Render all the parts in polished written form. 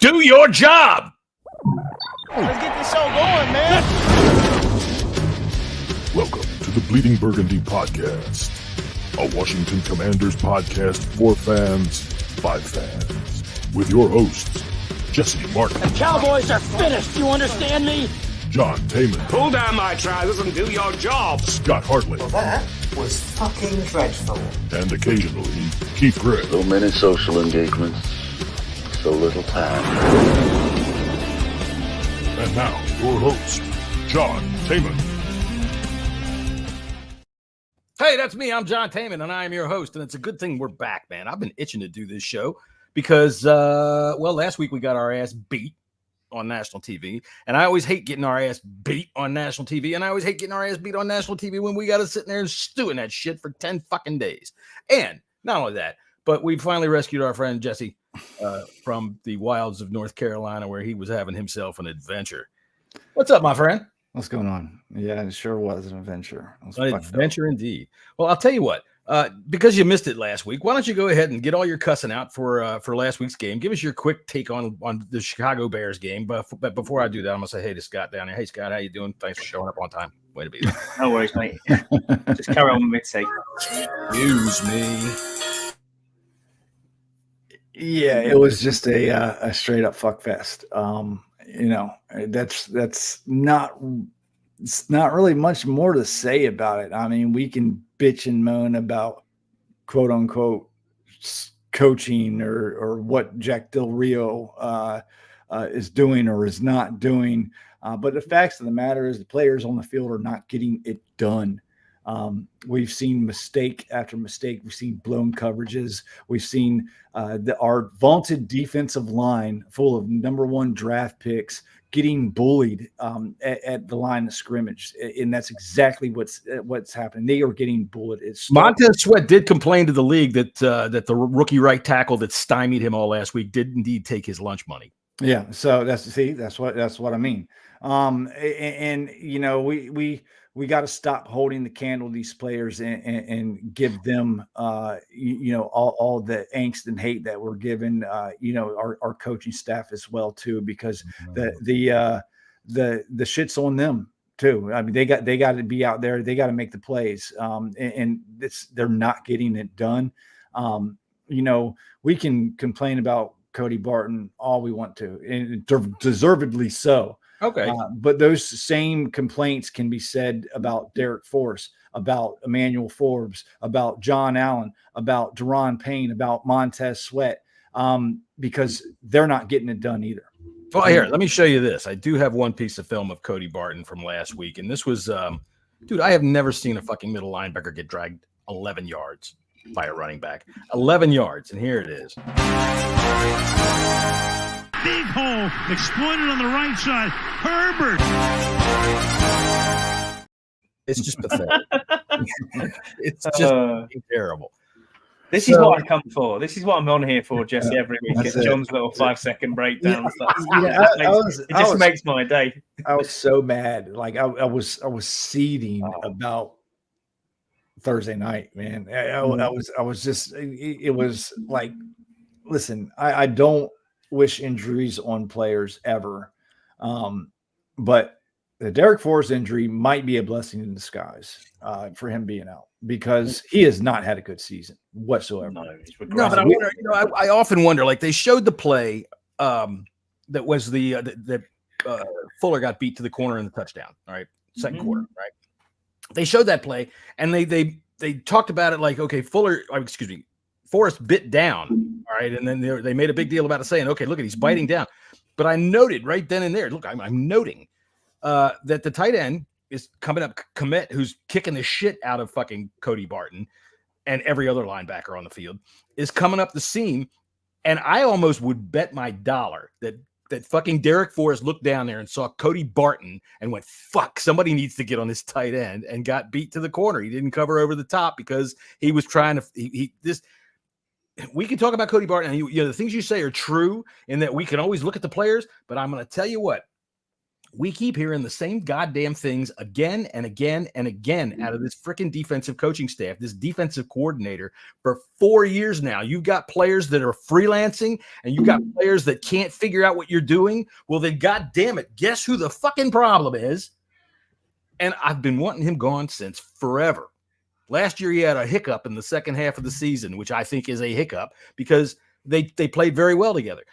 Do your job. Let's get this show going, man. Welcome to the Bleeding Burgundy podcast, a Washington Commanders podcast for fans by fans, with your hosts, Jesse Martin. The Cowboys are finished, you understand me? John Taman. Pull down my trousers and do your job. Scott Hartley. Well, that was fucking dreadful. And occasionally, Keith Gray. So many social engagements, so little time. And now, your host, John Taman. Hey, that's me. I'm John Taman, and I am your host. And it's a good thing we're back, man. I've been itching to do this show because, last week we got our ass beat on national TV. And I always hate getting our ass beat on national TV. And I always hate getting our ass beat on national TV when we got to sit there and stew in that shit for 10 fucking days. And not only that, but we finally rescued our friend Jesse from the wilds of North Carolina, where he was having himself an adventure. What's up, my friend? What's going on? Yeah, it sure was an adventure. An adventure indeed. Well, I'll tell you what, because you missed it last week, why don't you go ahead and get all your cussing out for last week's game? Give us your quick take on the Chicago Bears game. But before I do that, I'm going to say hey to Scott down there. Hey, Scott, how you doing? Thanks for showing up on time. Way to be there. No worries, mate. Just carry on with me. Excuse me. Yeah, it was just a straight up fuck fest. That's not. It's not really much more to say about it. I mean, we can bitch and moan about quote unquote coaching or what Jack Del Rio is doing or is not doing. But the facts of the matter is the players on the field are not getting it done. We've seen mistake after mistake. We've seen blown coverages. We've seen our vaunted defensive line full of number one draft picks getting bullied at the line of scrimmage, and that's exactly what's happening. They are getting bullied. Montez Sweat did complain to the league that the rookie right tackle that stymied him all last week did indeed take his lunch money. Yeah, so that's what I mean. And you know, we got to stop holding the candle to these players and give them, all the angst and hate that we're giving, our coaching staff as well too, because the shit's on them too. I mean, they got to be out there. They got to make the plays, and they're not getting it done. We can complain about Cody Barton all we want to, and deservedly so. Okay. But those same complaints can be said about Derek Forrest, about Emmanuel Forbes, about John Allen, about Deron Payne, about Montez Sweat, because they're not getting it done either. Well, here, let me show you this. I do have one piece of film of Cody Barton from last week, and this was, dude, I have never seen a fucking middle linebacker get dragged 11 yards by a running back. 11 yards, and here it is. Big hole exploited on the right side. Herbert. It's just pathetic. It's just terrible. This is what I come for. This is what I'm on here for, Jesse, every week. It's John's little 5-second breakdown. It just makes my day. I was so mad. Like I was seething about Thursday night, man. I was just, it was like, listen, I don't wish injuries on players ever. But the Derek Forrest injury might be a blessing in disguise for him being out, because he has not had a good season whatsoever. No, but I wonder, I often wonder, like they showed the play that was that Fuller got beat to the corner in the touchdown. All right. Second quarter. Right. They showed that play and they talked about it like, okay, Forrest bit down. All right. And then they made a big deal about it, saying, okay, look at, he's biting down. But I noted right then and there, look, I'm noting that the tight end is coming up, Komet, who's kicking the shit out of fucking Cody Barton and every other linebacker on the field, is coming up the seam. And I almost would bet my dollar that fucking Derek Forrest looked down there and saw Cody Barton and went, fuck, somebody needs to get on this tight end, and got beat to the corner. He didn't cover over the top because he was trying to we can talk about Cody Barton, and the things you say are true in that we can always look at the players, but I'm going to tell you what, We keep hearing the same goddamn things again and again and again out of this freaking defensive coaching staff, this defensive coordinator for 4 years now. You've got players that are freelancing and you've got players that can't figure out what you're doing. Well, then, God damn it, guess who the fucking problem is? And I've been wanting him gone since forever. Last year, he had a hiccup in the second half of the season, which I think is a hiccup because they played very well together.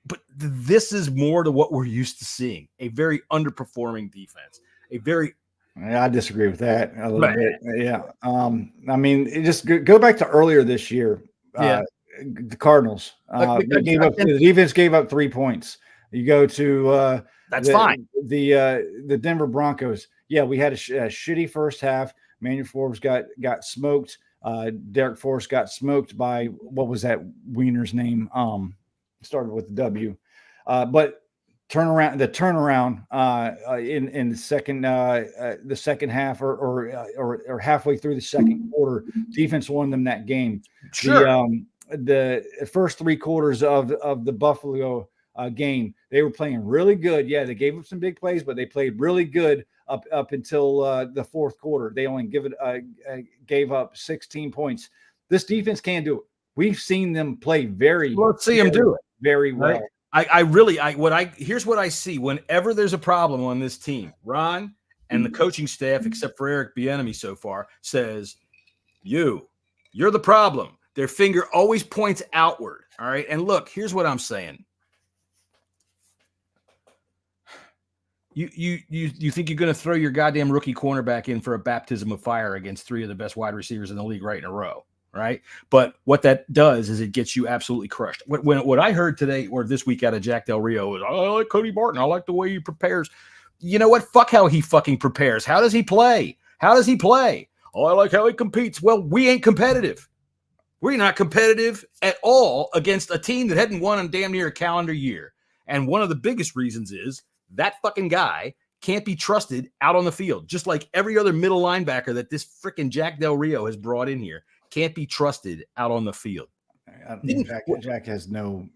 But this is more to what we're used to seeing, a very underperforming defense, I disagree with that a little bit. Yeah. I mean, just go back to earlier this year. The Cardinals, the defense gave up 3 points. You go to fine. The Denver Broncos. Yeah, we had a shitty first half. Manuel Forbes got smoked. Derek Forrest got smoked by, what was that wiener's name? Started with the W, but turnaround in the second half or halfway through the second quarter, defense won them that game. Sure. The first 3 quarters of the Buffalo game, they were playing really good. Yeah, they gave up some big plays, but they played really good up until the fourth quarter. They only gave up 16 points. This defense can't do it. We've seen them play let's see them do it very well. Right? Here's what I see whenever there's a problem on this team. Ron and the coaching staff, except for Eric Bieniemy so far, says, you're the problem. Their finger always points outward. All right. And look, here's what I'm saying. You think you're going to throw your goddamn rookie cornerback in for a baptism of fire against 3 of the best wide receivers in the league right in a row, right? But what that does is it gets you absolutely crushed. What I heard today or this week out of Jack Del Rio is, I like Cody Barton. I like the way he prepares. You know what? Fuck how he fucking prepares. How does he play? Oh, I like how he competes. Well, we ain't competitive. We're not competitive at all against a team that hadn't won in damn near a calendar year. And one of the biggest reasons is that fucking guy can't be trusted out on the field, just like every other middle linebacker that this freaking Jack Del Rio has brought in here can't be trusted out on the field. Jack has no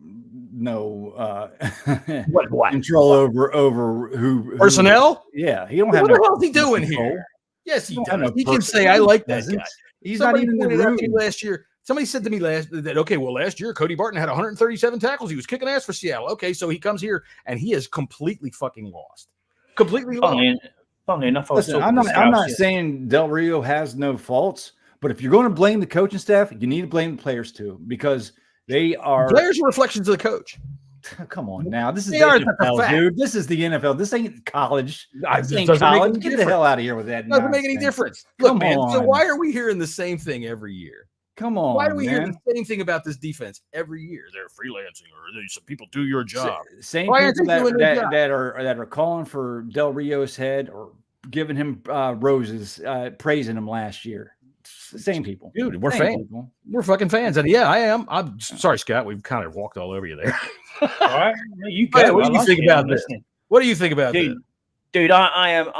control over who personnel. Yeah, he don't have. What the hell is he doing here? Yes, he does. He can say, "I like that guy." He's not even in the room. Last year, somebody said to me last year Cody Barton had 137 tackles. He was kicking ass for Seattle. Okay, so he comes here and he is completely fucking lost. Completely lost. Funny enough, I'm not saying Del Rio has no faults, but if you're going to blame the coaching staff, you need to blame the players too, because they are players are reflections of the coach. Come on now. This is the NFL, dude. This is the NFL. This ain't college. This ain't college. Get the hell out of here with that. Doesn't make any difference. Look, man. So why are we hearing the same thing every year? Come on. Why do we hear the same thing about this defense every year? They're freelancing, or some people do your job. Same people that are calling for Del Rio's head or giving him roses, praising him last year. Same people, dude. We're fans. We're fucking fans, and yeah, I am. I'm sorry, Scott. We've kind of walked all over you there. All right, you go. What do you think about this? What do you think about this? Dude, I've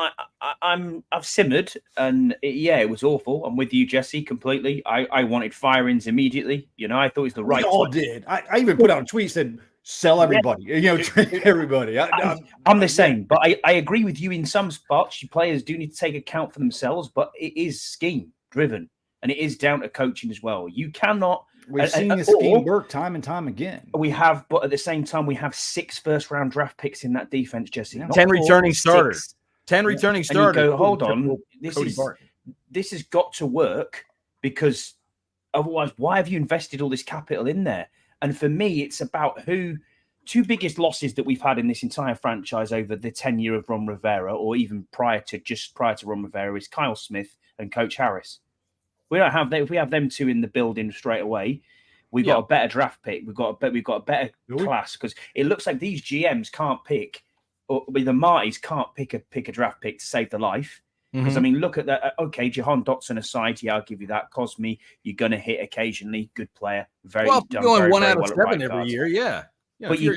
simmered, and it was awful. I'm with you, Jesse, completely. I wanted firings immediately. You know, I thought it was the right. We all did. I even put out a tweet said, "Sell everybody." Trade everybody. I'm the same, but I agree with you in some spots. Players do need to take account for themselves, but it is scheme driven, and it is down to coaching as well. You cannot. We've seen this scheme work time and time again. We have, but at the same time, we have 6 first-round draft picks in that defense, Jesse. 10 returning starters. 10 returning starters. And you go, hold on, this has got to work, because otherwise, why have you invested all this capital in there? And for me, it's about 2 biggest losses that we've had in this entire franchise over the tenure of Ron Rivera, or even prior to Ron Rivera, is Kyle Smith and Coach Harris. We don't have if we have them 2 in the building straight away, we've got a better draft pick. We've got a better class, because it looks like these GMs can't pick, or the Martys can't pick a draft pick to save the life. Because I mean, look at that. Okay, Jahan Dotson aside, I'll give you that. Cosme, you're going to hit occasionally. Good player, going 1 out of 7 every year. Yeah. But you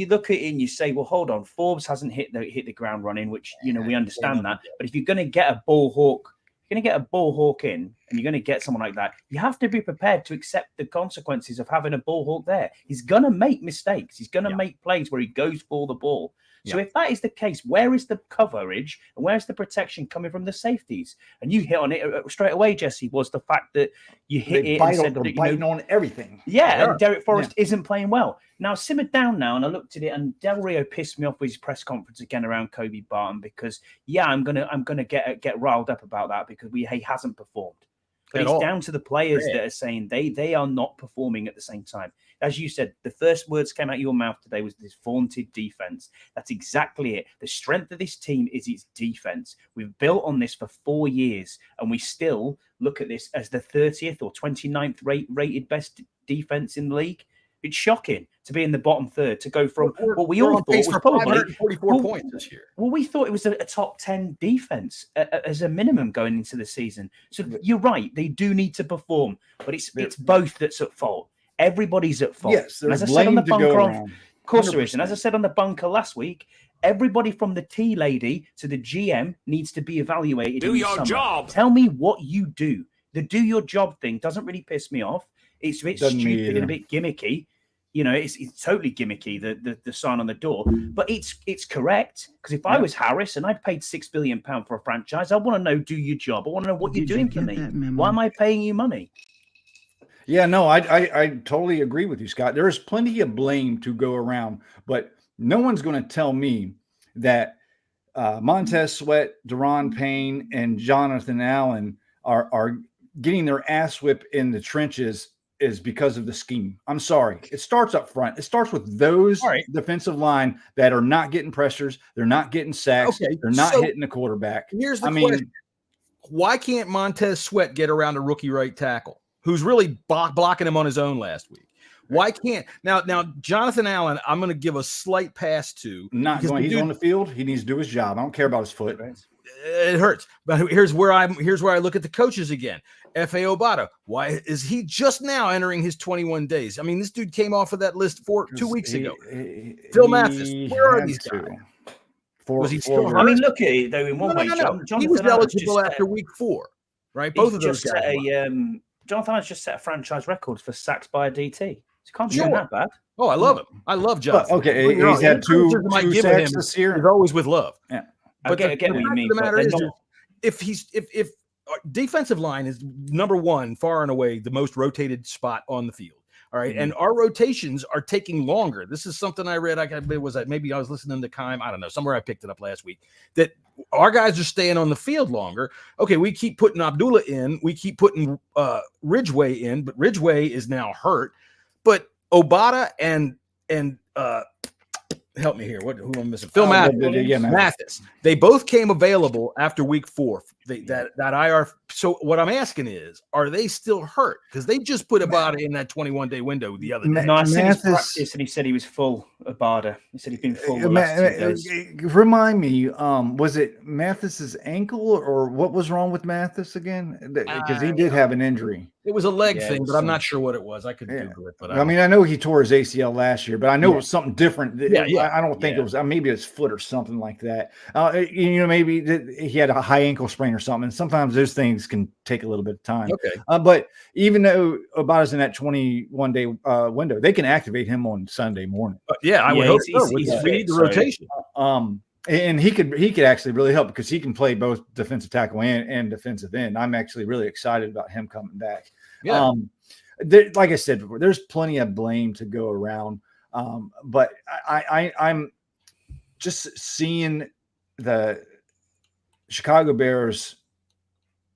look at it and you say, well, hold on, Forbes hasn't hit the ground running, which we understand that. But if you're going to get a ball hawk. Going to get a ball hawk in, and you're going to get someone like that, you have to be prepared to accept the consequences of having a ball hawk there. He's going to make mistakes. He's going to make plays where he goes for the ball. So if that is the case, where is the coverage and where's the protection coming from the safeties? And you hit on it straight away, Jesse, was the fact that you hit it and said that, biting on everything. Yeah, and Derek Forrest isn't playing well. Now, simmered down now, and I looked at it, and Del Rio pissed me off with his press conference again around Kobe Barton because, I'm gonna get riled up about that because he hasn't performed. But it's down to the players that are saying they are not performing at the same time. As you said, the first words came out of your mouth today was this vaunted defense. That's exactly it. The strength of this team is its defense. We've built on this for 4 years, and we still look at this as the 30th or 29th rated best defense in the league. It's shocking to be in the bottom third, to go from what we all thought was probably 44 points this year. Well, we thought it was a top 10 defense as a minimum going into the season. So you're right. They do need to perform, but it's both that's at fault. Everybody's at fault. Yes, there's blame to go around. Of course there is. And as I said on the bunker last week, everybody from the tea lady to the GM needs to be evaluated. Do your job. Tell me what you do. The do your job thing doesn't really piss me off. It's a bit stupid and a bit gimmicky. You know, it's totally gimmicky, the sign on the door. But it's correct. Because if I was Harris and I'd paid £6 billion for a franchise, I want to know, do your job. I want to know what you're doing for me. Why am I paying you money? Yeah, no, I totally agree with you, Scott. There is plenty of blame to go around, but no one's going to tell me that Montez Sweat, Deron Payne, and Jonathan Allen are getting their ass whipped in the trenches is because of the scheme. I'm sorry. It starts up front. It starts with those defensive line that are not getting pressures. They're not getting sacks. Okay, they're not hitting the quarterback. Here's the question. Why can't Montez Sweat get around a rookie right tackle who's really blocking him on his own last week? Why can't now Jonathan Allen, I'm going to give a slight pass to. He's on the field. He needs to do his job. I don't care about his foot. It hurts. But here's where I look at the coaches again. F.A. Obata, why is he just now entering his 21 days? I mean, this dude came off of that list 2 weeks ago. Phil Mathis, where are these guys? Was he still? I mean, look at it though. In one way, Jonathan he was eligible after week 4, right? Both of those guys. Jonathan has just set a franchise record for sacks by a DT. So it can't be that bad. Oh, I love him. I love Jonathan. Okay, he's had two sacks this year. He's always with love. Yeah, but I get what you mean. The matter is, if defensive line is number one, far and away the most rotated spot on the field. All right. And our rotations are taking longer. This is something I read. Maybe I was listening to Kime. I don't know. Somewhere I picked it up last week that our guys are staying on the field longer. Okay. We keep putting Abdullah in. We keep putting Ridgeway in, but Ridgeway is now hurt. But Obata and help me here. Who am I missing? Phil Mathis. They both came available after week 4. That IR. So what I'm asking is, are they still hurt? Because they just put Abada in that 21-day window the other day. No, I seen his practice and he said he was full. Abada. He said he's been full the last 2 days. Remind me, was it Mathis's ankle or what was wrong with Mathis again? Because he did have an injury. It was a leg thing, but I'm not sure what it was. I could Google it, but I mean, I know he tore his ACL last year, but I know it was something different. I don't think it was. Maybe it's foot or something like that. Maybe he had a high ankle sprain or something. And sometimes those things can take a little bit of time. Okay. But even though Obata's in that 21-day window, they can activate him on Sunday morning. I would hope so. We need the rotation. And he could actually really help because he can play both defensive tackle and defensive end. I'm actually really excited about him coming back. Yeah. Like I said before, there's plenty of blame to go around. But I'm just seeing the Chicago Bears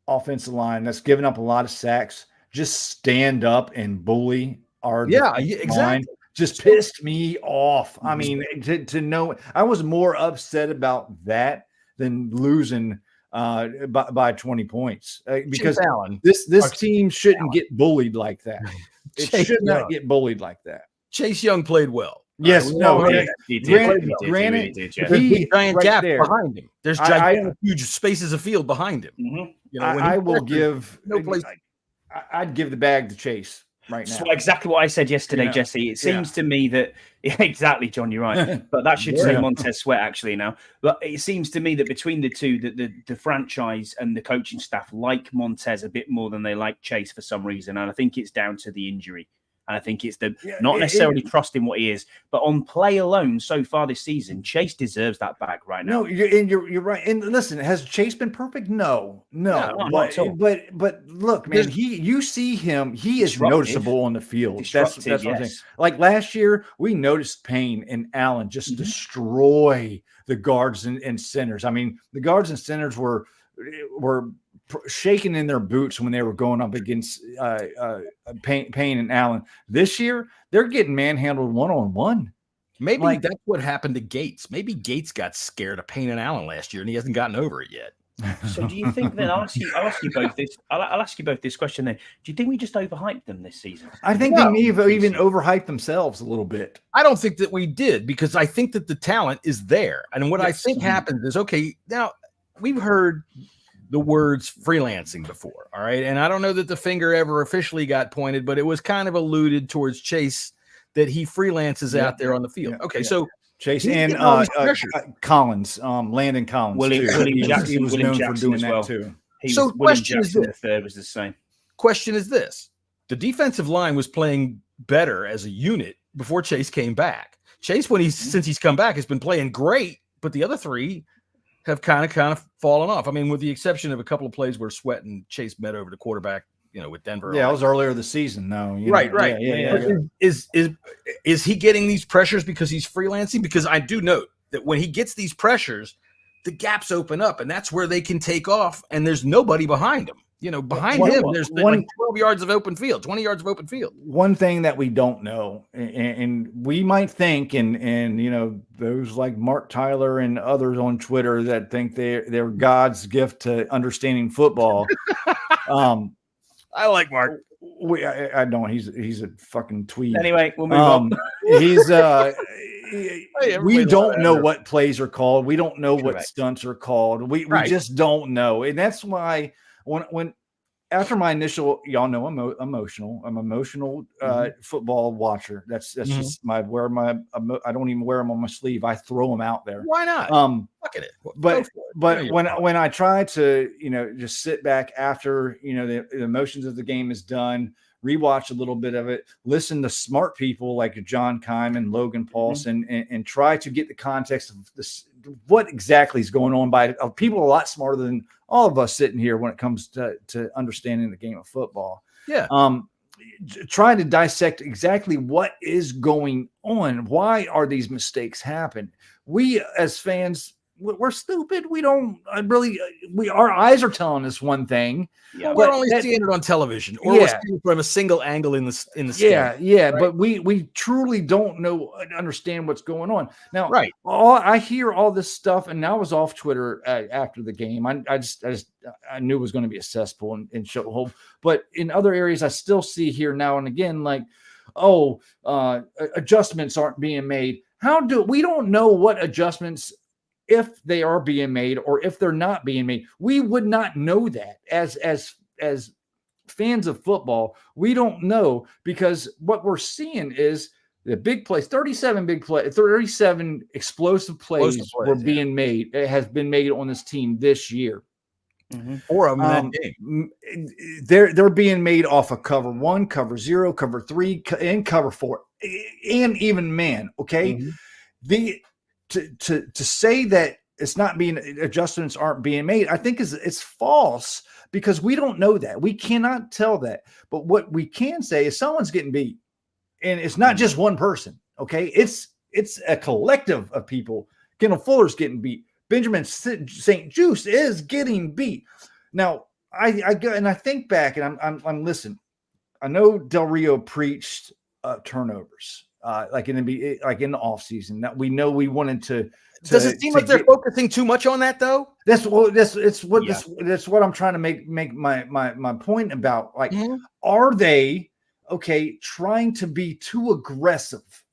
offensive line that's given up a lot of sacks just stand up and bully our line. Just pissed me off. I mean, to know I was more upset about that than losing by 20 points because this team shouldn't get bullied like that. It should not get bullied like that. Chase Young played well. Yes, he did. There's giant gap behind him. There's gigantic, huge spaces of field behind him. Mm-hmm. I will give. I'd give the bag to Chase. right now. So exactly what I said yesterday, Jesse. It seems to me that exactly, John, you're right. But that should say Montez Sweat actually now. But it seems to me that between the two, that the franchise and the coaching staff like Montez a bit more than they like Chase for some reason, and I think it's down to the injury. And I think it's not necessarily trusting what he is, but on play alone so far this season, Chase deserves that bag right now. No, you're right. And listen, has Chase been perfect? No. But look, man, you see him. He is noticeable on the field. That's what I'm saying. Like last year, we noticed Payne and Allen just destroy the guards and centers. I mean, the guards and centers were shaking in their boots when they were going up against Payne and Allen. This year, they're getting manhandled one-on-one. Maybe that's what happened to Gates. Maybe Gates got scared of Payne and Allen last year, and he hasn't gotten over it yet. So do you think then? I'll ask you both this. I'll ask you both this question then. Do you think we just overhyped them this season? I think they may have even overhyped themselves a little bit. I don't think that we did, because I think that the talent is there. And what I think happens is, okay, now we've heard the words freelancing before, all right? And I don't know that the finger ever officially got pointed, but it was kind of alluded towards Chase that he freelances out there on the field. So Chase and Collins, Landon Collins, William Jackson, he was William known Jackson for doing as that too. So question is this: the third was the same. Question is this: the defensive line was playing better as a unit before Chase came back. Chase, since he's come back, has been playing great, but the other three have kind of fallen off. I mean, with the exception of a couple of plays where Sweat and Chase met over the quarterback, with Denver. Yeah, it was earlier this season, though. Right. Yeah. Is he getting these pressures because he's freelancing? Because I do note that when he gets these pressures, the gaps open up, and that's where they can take off, and there's nobody behind him. Behind him, there's like 12 yards of open field, 20 yards of open field. One thing that we don't know, and we might think, and those like Mark Tyler and others on Twitter that think they're God's gift to understanding football. I like Mark. I don't. He's a fucking tweet. Anyway, we'll move on. He's we don't know what plays are called. We don't know what stunts are called. We just don't know, and that's why. When after my initial, y'all know I'm emotional. I'm emotional football watcher. That's just I don't even wear them on my sleeve. I throw them out there. Why not? Look at it. But when I try to just sit back after the emotions of the game is done, rewatch a little bit of it, listen to smart people like John Keim and Logan Paulson, and try to get the context of this, what exactly is going on by people a lot smarter than all of us sitting here when it comes to understanding the game of football. Yeah. Trying to dissect exactly what is going on. Why are these mistakes happen? We as fans, we're stupid. We don't really. Our eyes are telling us one thing. Yeah, we're only seeing it on televition, or we're seeing it from a single angle in the skin. Right? But we truly don't know, understand what's going on now. Right. I hear all this stuff, and now I was off Twitter after the game. I knew it was going to be a cesspool and show hope. But in other areas, I still see here now and again, like, adjustments aren't being made. We don't know what adjustments, if they are being made or if they're not being made. We would not know that as fans of football. We don't know, because what we're seeing is the big plays, 37 explosive plays were being made. It has been made on this team this year. 4 of them in that game. They're being made off of cover 1, cover 0, cover 3, and cover 4, and even man. Okay. To say that it's not being, adjustments aren't being made, I think it's false, because we don't know that. We cannot tell that. But what we can say is someone's getting beat, and it's not just one person. Okay, it's a collective of people. Kendall Fuller's getting beat. Benjamin St. Juice is getting beat. Now I go and I think back, and I'm listening. I know Del Rio preached turnovers. Like in the offseason, that we know we wanted to. Does it seem like they're focusing too much on that, though? That's what I'm trying to make my point about. Like, are they trying to be too aggressive?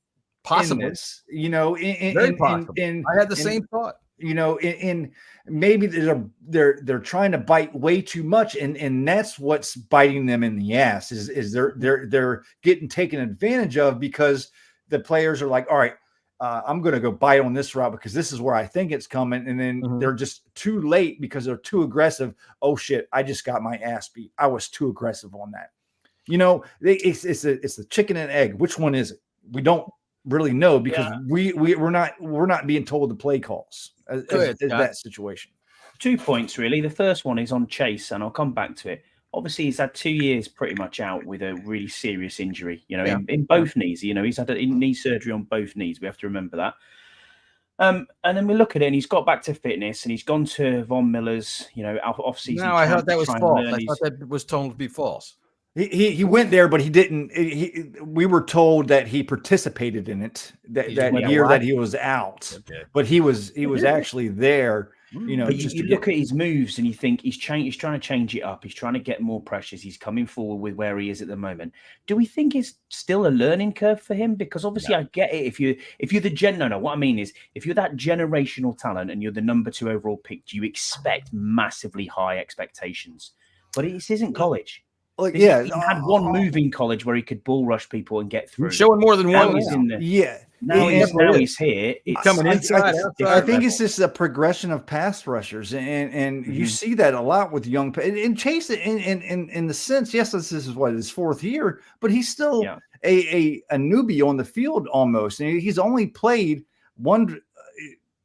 Possibly. In this, very possible. I had the same thought. in maybe they're trying to bite way too much, and that's what's biting them in the ass is they're getting taken advantage of because the players are like, all right, I'm going to go bite on this route because this is where I think it's coming, and then they're just too late because they're too aggressive. Oh shit, I just got my ass beat. I was too aggressive on that. It's the chicken and egg. Which one is it? We don't really know because we're not being told the play calls as that situation. 2 points really. The first one is on Chase, and I'll come back to it. Obviously, he's had 2 years pretty much out with a really serious injury, in both knees. He's had knee surgery on both knees. We have to remember that. And then we look at it, and he's got back to fitness, and he's gone to Von Miller's, off-season. No, I thought that was false. I thought that was told to be false. He went there, but he didn't. We were told that he participated in it that year that he was out, but he was actually there. But you look at his moves and you think he's trying to change it up. He's trying to get more pressures. He's coming forward with where he is at the moment. Do we think it's still a learning curve for him? Because obviously I get it. If you're the what I mean is if you're that generational talent and you're the number 2 overall pick, you expect massively high expectations. But this isn't college. He had one move in college where he could bull rush people and get through. Showing more than one. Now he's here. It's coming inside. I think it's just a progression of pass rushers, and you see that a lot with young. And Chase, in the sense, yes, this is his 4th year, but he's still a newbie on the field almost, and he's only played one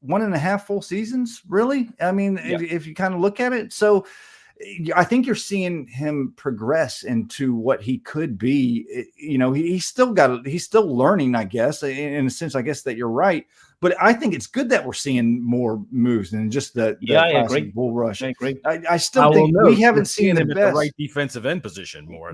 and a half full seasons. Really, I mean, if you kind of look at it, so. I think you're seeing him progress into what he could be. He's still learning, I guess, in a sense, I guess that you're right. But I think it's good that we're seeing more moves than just the I agree. Bull rush. I agree. I still think we haven't seen the best. The right defensive end position more.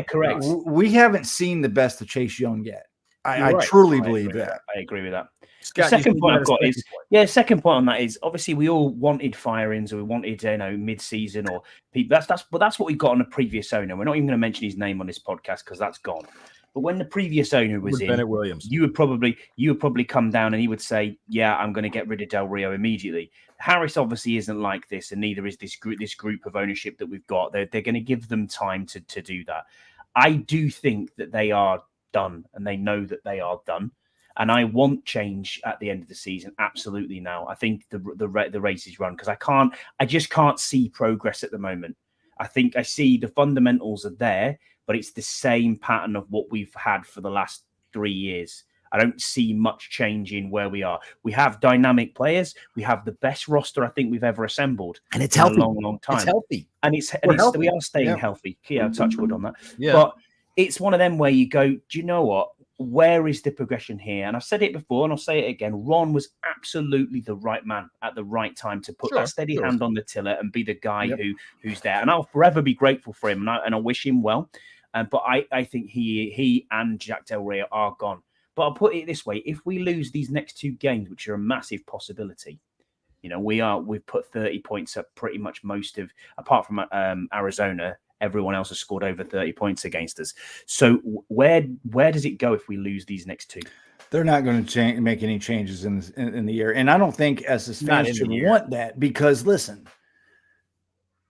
Correct. We haven't seen the best of Chase Young yet. I truly believe that. I agree with that. Scott, the second point I've got is second point on that is obviously we all wanted fire-ins or we wanted mid-season or people. That's what we got on the previous owner. We're not even going to mention his name on this podcast because that's gone. But when the previous owner was in, Bennett Williams, you would probably come down and he would say, "Yeah, I'm going to get rid of Del Rio immediately." Harris obviously isn't like this, and neither is this group of ownership that we've got. They're going to give them time to do that. I do think that they are done, and they know that they are done. And I want change at the end of the season. Absolutely. Now I think the race is run because I just can't see progress at the moment. I think I see the fundamentals are there, but it's the same pattern of what we've had for the last 3 years. I don't see much change in where we are. We have dynamic players. We have the best roster I think we've ever assembled, and it's healthy. In a long, long time. It's healthy, and we are staying healthy. Yeah, touch wood on that. Yeah. But it's one of them where you go, do you know what? Where is the progression here? And I've said it before and I'll say it again. Ron was absolutely the right man at the right time to put that steady hand on the tiller and be the guy who's there. And I'll forever be grateful for him and I wish him well. But I think he and Jack Del Rio are gone. But I'll put it this way. If we lose these next 2 games, which are a massive possibility, we've put 30 points up pretty much most of, apart from Arizona, everyone else has scored over 30 points against us. So where does it go if we lose these next 2? They're not going to make any changes in the year. And I don't think as a fans should want that because, listen,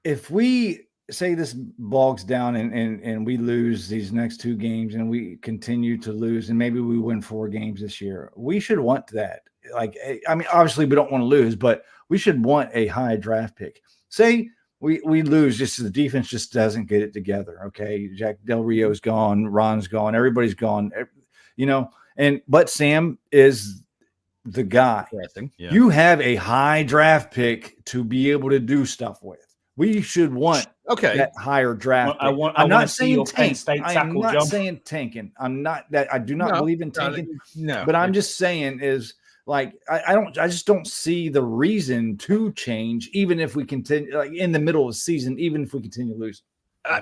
if we say this bogs down and we lose these next 2 games and we continue to lose and maybe we win 4 games this year, we should want that. Like, I mean, obviously we don't want to lose, but we should want a high draft pick. Say we lose just the defense just doesn't get it together. Okay. Jack Del Rio's gone. Ron's gone. Everybody's gone, but Sam is the guy. Yeah. You have a high draft pick to be able to do stuff with. We should want that higher draft. I'm not saying tank. I'm not saying tanking. I'm not that. I do not believe in tanking. No, but I'm just saying is like I just don't see the reason to change, even if we continue like in the middle of the season, even if we continue losing.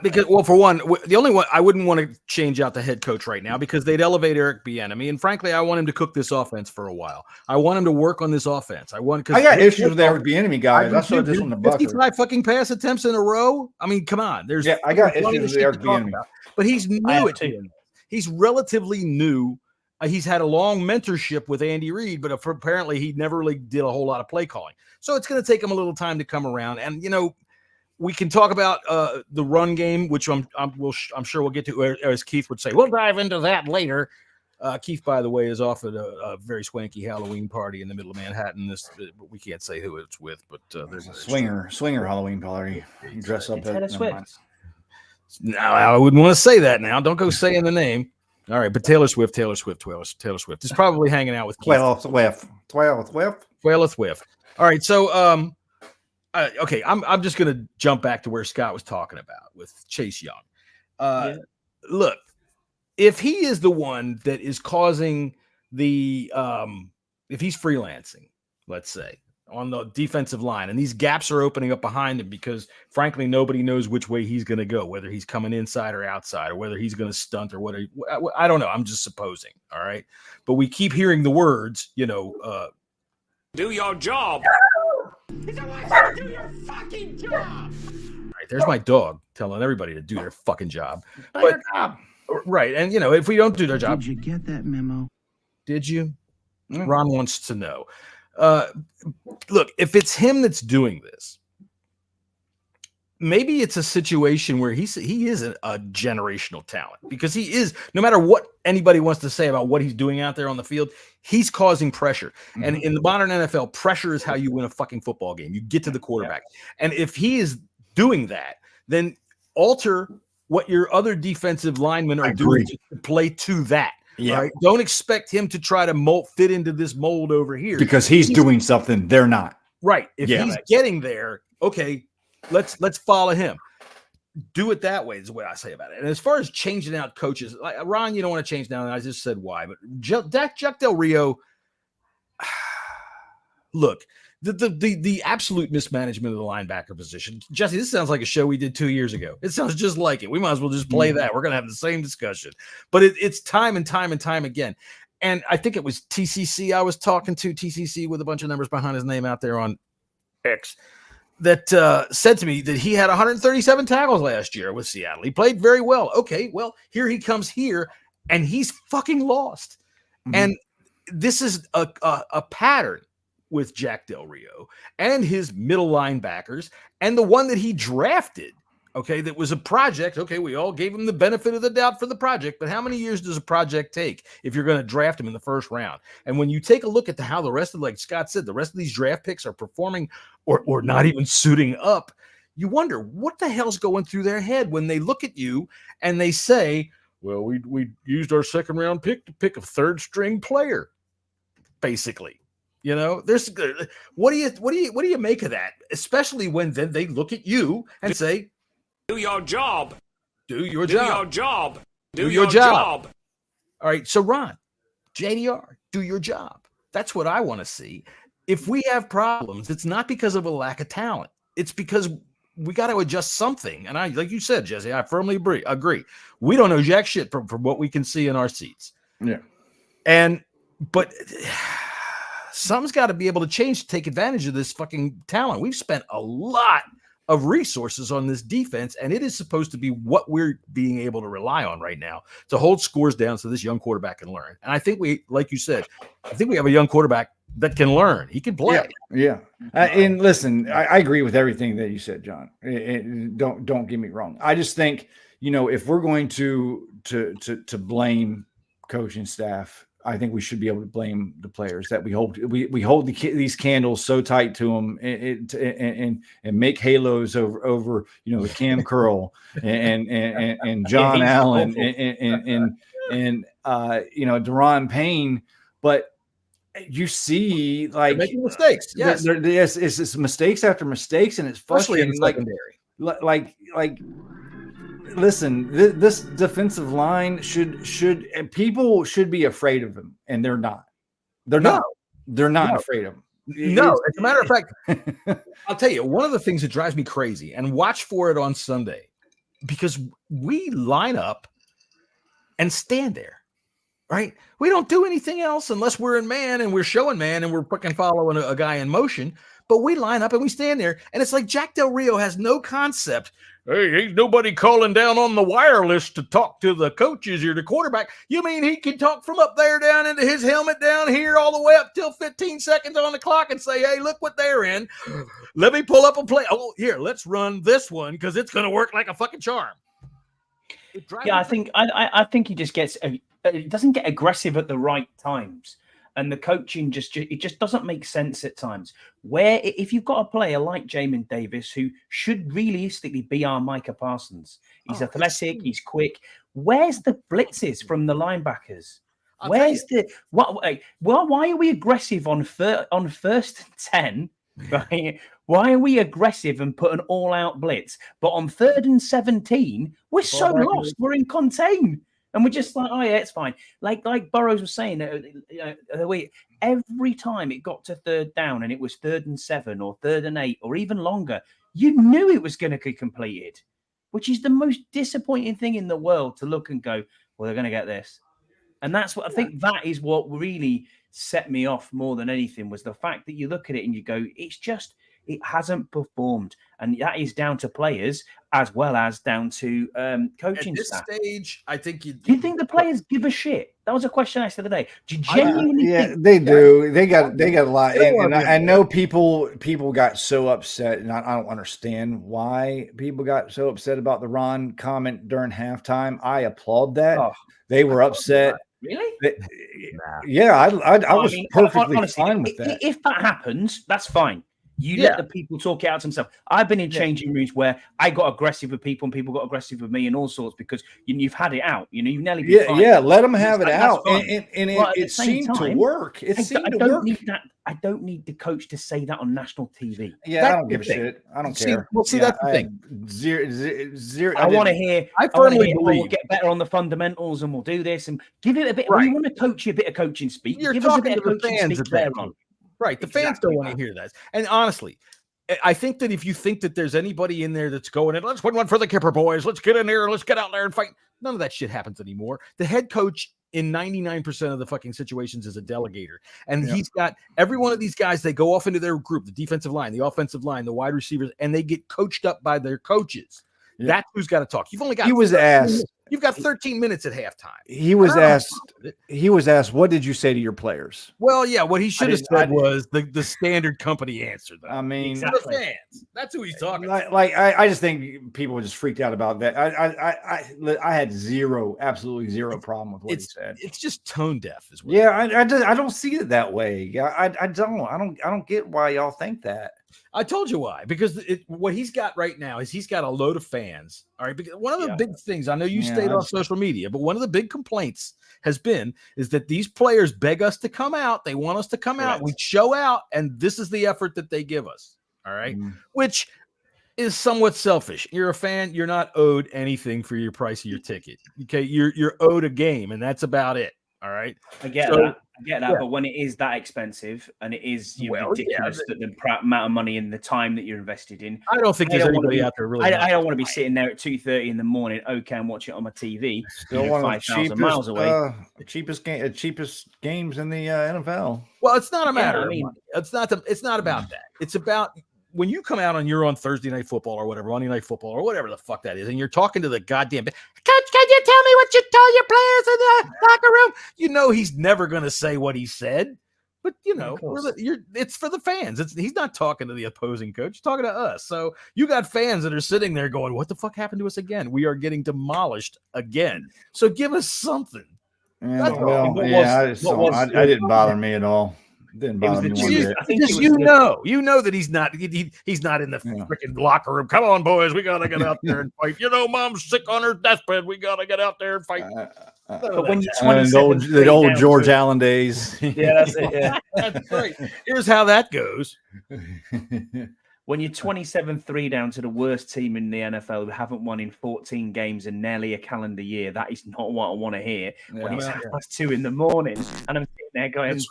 Because, well, for one, the only one I wouldn't want to change out the head coach right now because they'd elevate Eric Bieniemy, and frankly, I want him to cook this offense for a while. I want him to work on this offense. I got issues with Eric Bieniemy, guys. That's what this one the 55 fucking pass attempts in a row. I mean, come on. I got issues with Eric Bieniemy, but he's new at him. He's relatively new He's had a long mentorship with Andy Reid, but apparently he never really did a whole lot of play calling. So it's going to take him a little time to come around. And, we can talk about the run game, which I'm sure we'll get to, as Keith would say. We'll dive into that later. Keith, by the way, is off at a very swanky Halloween party in the middle of Manhattan. We can't say who it's with, but there's a swinger Halloween party. You dress up Taylor Swift. No, I wouldn't want to say that now. Don't go saying the name. All right, but Taylor Swift is probably hanging out with Keith. Taylor Swift. All right, so okay, I'm just gonna jump back to where Scott was talking about with Chase Young. Look, if he is the one that is causing the if he's freelancing, let's say, on the defensive line, and these gaps are opening up behind him because, frankly, nobody knows which way he's going to go, whether he's coming inside or outside, or whether he's going to stunt or whatever. I don't know. I'm just supposing. All right. But we keep hearing the words, do your job. He's always saying, do your fucking job. All right. There's my dog telling everybody to do their fucking job. Right. And, if we don't do their job. Did you get that memo? Did you? Ron wants to know. Look, if it's him that's doing this, maybe it's a situation where he is a generational talent, because he is, no matter what anybody wants to say about what he's doing out there on the field, he's causing pressure. Mm-hmm. And in the modern NFL, pressure is how you win a fucking football game. You get to the quarterback. Yeah. And if he is doing that, then alter what your other defensive linemen are doing to play to that. Yeah. Right? Don't expect him to try to fit into this mold over here, because he's doing something they're not. Right. If he's getting there, okay, let's follow him. Do it that way is what I say about it. And as far as changing out coaches, like Ron, you don't want to change now, and I just said why. But Jack Del Rio, look, the absolute mismanagement of the linebacker position. Jesse, this sounds like a show we did 2 years ago. It sounds just like it. We might as well just play that. We're going to have the same discussion. But it's time and time and time again. And I think it was TCC I was talking to, TCC with a bunch of numbers behind his name out there on X, that said to me that he had 137 tackles last year with Seattle. He played very well. Okay, well, here he comes here, and he's fucking lost. Mm-hmm. And this is a pattern with Jack Del Rio and his middle linebackers, and the one that he drafted, okay, that was a project. Okay, we all gave him the benefit of the doubt for the project, but how many years does a project take if you're going to draft him in the first round? And when you take a look at how the rest of, like Scott said, the rest of these draft picks are performing or not even suiting up, you wonder what the hell's going through their head when they look at you and they say, well, we used our second round pick to pick a third string player, basically. There's what do you make of that? Especially when then they look at you and say, do your job. Do your job. Do your job. All right. So Ron, JDR, do your job. That's what I want to see. If we have problems, it's not because of a lack of talent. It's because we got to adjust something. And I, like you said, Jesse, I firmly agree. We don't know jack shit from what we can see in our seats. Yeah. But something's got to be able to change to take advantage of this fucking talent. We've spent a lot of resources on this defense, and it is supposed to be what we're being able to rely on right now to hold scores down so this young quarterback can learn. And I think we, like you said, we have a young quarterback that can learn. He can play. Yeah. And listen, I agree with everything that you said, John. Don't get me wrong. I just think, if we're going to blame coaching staff, I think we should be able to blame the players that we hold these candles so tight to them and make halos over the Cam Curl and John Allen and Deron Payne, but you see, like, they're making mistakes. Yes, it's mistakes after mistakes, and it's frustrating. Like, listen, this defensive line people should be afraid of him, and they're not. They're not afraid of him. No, as a matter of fact, I'll tell you, one of the things that drives me crazy, and watch for it on Sunday, because we line up and stand there. Right? We don't do anything else unless we're in man and we're showing man and we're fucking following a guy in motion. But we line up and we stand there, and it's like Jack Del Rio has no concept. Hey, ain't nobody calling down on the wireless to talk to the coaches or the quarterback. You mean he can talk from up there down into his helmet down here all the way up till 15 seconds on the clock and say, hey, look what they're in. Let me pull up a play. Oh, here, let's run this one because it's going to work like a fucking charm. Yeah, I think he just doesn't get aggressive at the right times. And the coaching just doesn't make sense at times. Where if you've got a player like Jamin Davis, who should realistically be our Micah Parsons, he's athletic, he's quick. Where's the blitzes from the linebackers? Where's the what? Well, why are we aggressive on first and 10? Right? Why are we aggressive and put an all-out blitz? But on 3rd and 17, we're so lost. We're in contain. And we're just like, oh yeah, it's fine. Like Burrows was saying, every time it got to 3rd down and it was 3rd and 7 or 3rd and 8 or even longer, you knew it was going to be completed, which is the most disappointing thing in the world to look and go, well, they're going to get this. And that's what I think that is what really set me off more than anything was the fact that you look at it and you go, it hasn't performed. And that is down to players as well as down to coaching staff. At this stage, I think do you think the players give a shit? That was a question I asked the other day. Do you genuinely think they do. They got a lot. And I know people got so upset, and I don't understand why people got so upset about the Ron comment during halftime. I applaud that. They were upset. Really? Yeah, I was perfectly honestly, fine with that. If that happens, that's fine. You let the people talk it out themselves. I've been in changing rooms where I got aggressive with people and people got aggressive with me and all sorts because you've had it out. You've nearly been fine. Yeah, let them have it out. And it seemed to work. I don't need the coach to say that on national TV. Yeah, I don't give a shit. I don't care. Well, that's the thing. Zero. I want to hear. I firmly believe we'll get better on the fundamentals and we'll do this and give it a bit. Right. We want to coach you a bit of coaching speak. You're give talking us a bit to of the coaching fans speak at that on. Right. The fans don't want to hear that. And honestly, I think that if you think that there's anybody in there that's going in, let's win one for the Kipper boys. Let's get in there. Let's get out there and fight. None of that shit happens anymore. The head coach in 99% of the fucking situations is a delegator. And he's got every one of these guys, they go off into their group, the defensive line, the offensive line, the wide receivers, and they get coached up by their coaches. Yeah. That's who's got to talk. You've only got You've got 13 minutes at halftime. He was asked, what did you say to your players? Well, yeah, what he should have said was the standard company answer. Though. I mean, exactly. The fans. That's who he's talking about. I just think people were just freaked out about that. I had absolutely zero problem with what he said. It's just tone deaf as well. Yeah, I don't see it that way. I don't get why y'all think that. I told you why, because what he's got right now is he's got a load of fans. All right. Because one of the big things, I know you stayed off social media, but one of the big complaints is that these players beg us to come out. They want us to come out. We show out, and this is the effort that they give us. All right. Which is somewhat selfish. You're a fan. You're not owed anything for your price of your ticket. Okay. You're owed a game, and that's about it. All right. I get that. But when it is that expensive and it is ridiculous that the amount of money and the time that you're invested in, I don't think there's anybody out there really. I don't want to be sitting there at 2:30 in the morning, and watch it on my TV. Still one of the 5,000 miles away. Cheapest games in the NFL. Well, it's not a matter. It's not about that. It's about when you come out and you're on Thursday Night Football or whatever, Monday Night Football or whatever the fuck that is, and you're talking to the goddamn coach, can you tell me what you told your players in the locker room? You know he's never going to say what he said, but you know it's for the fans. He's not talking to the opposing coach; he's talking to us. So you got fans that are sitting there going, "What the fuck happened to us again? We are getting demolished again." So give us something. Yeah, I didn't bother me at all. Didn't bother me one bit. Because you know that he's not in the freaking locker room. Come on, boys, we gotta get out there and fight. You know, mom's sick on her deathbed. We gotta get out there and fight. But when you're the old George Allen days. Yeah, that's it. Yeah, that's right. Here's how that goes. When you're 27-3 down to the worst team in the NFL who haven't won in 14 games in nearly a calendar year, that is not what I want to hear. When it's 2:30 in the morning and I'm sitting there going,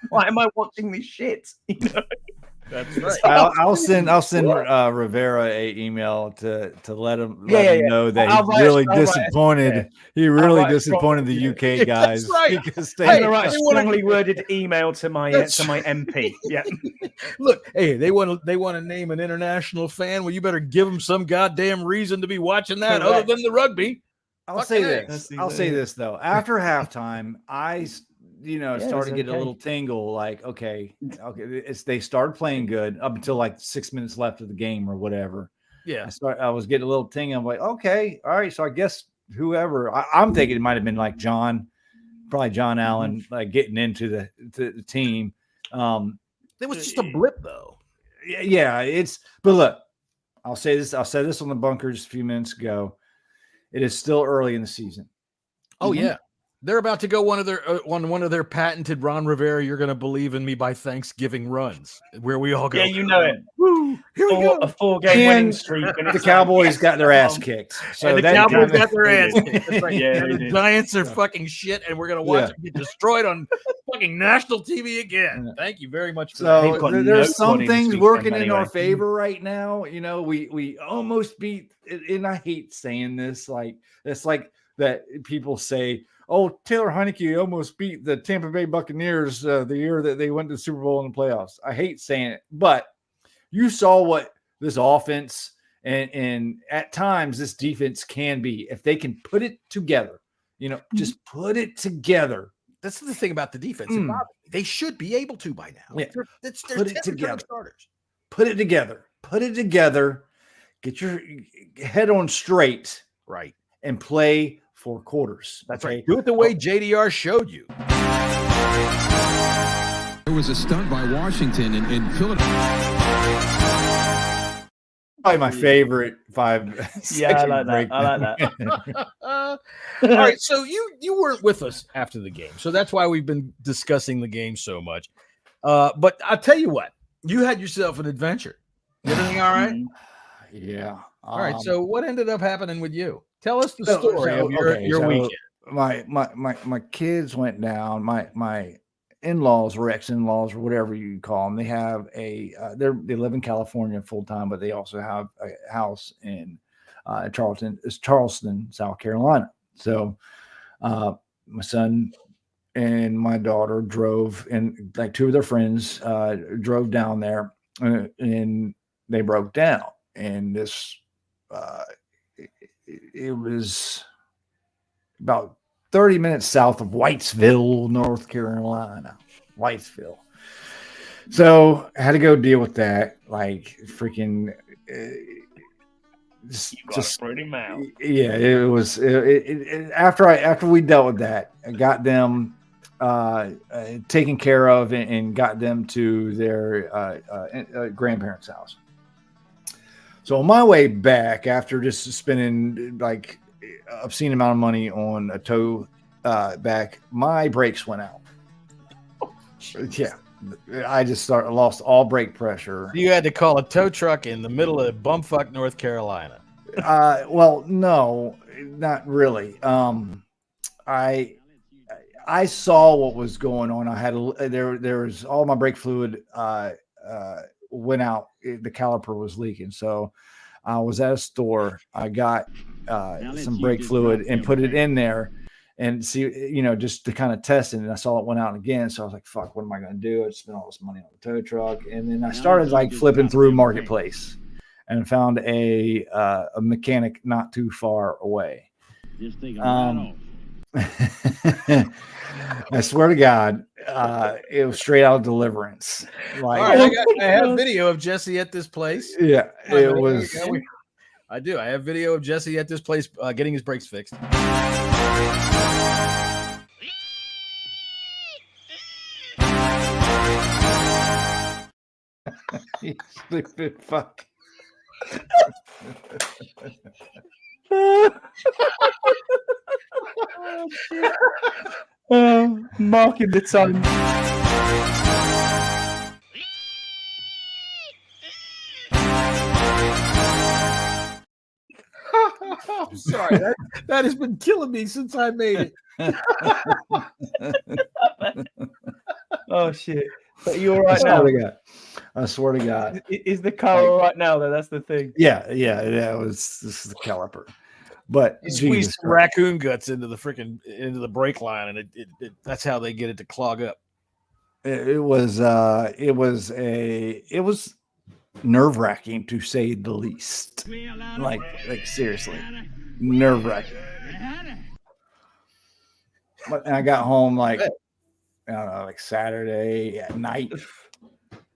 why am I watching this shit? You know? That's right. I'll send Rivera a email to let him know that he's really disappointed. He really disappointed the UK guys. That's right. Because I'm gonna write a strongly worded email to my MP. Yeah. Look, hey, they want to name an international fan. Well, you better give them some goddamn reason to be watching that other than the rugby. I'll say this though. After halftime, I started to get a little tingle. Like, okay, they started playing good up until like 6 minutes left of the game or whatever. Yeah, I was getting a little tingle. I'm like, okay, all right. So I guess whoever I'm thinking it might have been like probably John Allen, like getting into the team. It was just a blip though. Yeah, but look, I'll say this. I said this on the bunkers a few minutes ago. It is still early in the season. Oh yeah, they're about to go one of their patented Ron Rivera. You're going to believe in me by Thanksgiving runs, where we all go. Yeah, you know it. Woo! Here we go. A 4-game winning streak. The Cowboys got their ass kicked. So the Cowboys got their ass kicked. That's right. Yeah, the Giants are fucking shit, and we're going to watch them get destroyed on fucking national TV again. Yeah. Thank you very much for that. So there's some things working in our favor right now. We almost beat. And I hate saying this, like it's like that people say, "Oh, Taylor Heineke almost beat the Tampa Bay Buccaneers the year that they went to the Super Bowl in the playoffs." I hate saying it, but you saw what this offense and at times this defense can be if they can put it together. Just put it together. That's the thing about the defense. They should be able to by now. Yeah. They're put it together. Starters. Put it together. Put it together. Get your head on straight, right, and play 4 quarters. That's right. Do it the way JDR showed you. There was a stunt by Washington in Philadelphia. Probably my favorite 5. Yeah, I like that. All right, so you weren't with us after the game, so that's why we've been discussing the game so much. But I'll tell you what, you had yourself an adventure. Everything all right? Yeah. All right. So what ended up happening with you? Tell us the story of your weekend. My kids went down. My in-laws or ex-in-laws or whatever you call them. They have they live in California full time, but they also have a house in Charleston, South Carolina. So my son and my daughter drove, and like 2 of their friends drove down there, and they broke down. And this, it was about 30 minutes south of Whitesville, North Carolina. Whitesville. So I had to go deal with that. Like freaking, just pretty mouth. Yeah, it was. After we dealt with that, I got them taken care of and got them to their grandparents' house. So on my way back, after just spending like obscene amount of money on a tow back, my brakes went out. Yeah, I just lost all brake pressure. You had to call a tow truck in the middle of bumfuck North Carolina. Well, no, not really. I saw what was going on. I had there was all my brake fluid went out. The caliper was leaking. So I was at a store. I got some brake fluid and put it in there and see, just to kind of test it. And I saw it went out again. So I was like, fuck, what am I going to do? I spent all this money on the tow truck. And then I started like flipping through Marketplace and found a mechanic not too far away. I swear to God, it was straight out of Deliverance. Like, all right, I have video of Jesse at this place. Yeah, it was. I do. I have video of Jesse at this place getting his brakes fixed. You stupid fuck. Marking the time. I'm sorry, that has been killing me since I made it. Oh shit! But you all right now? I swear to God. Is the car all right now, though? That's the thing. Yeah. This is the caliper. But you squeeze some raccoon guts into the brake line, and it that's how they get it to clog up. It was nerve-wracking to say the least. Like seriously, nerve-wracking. But I got home like I don't know, like Saturday at night.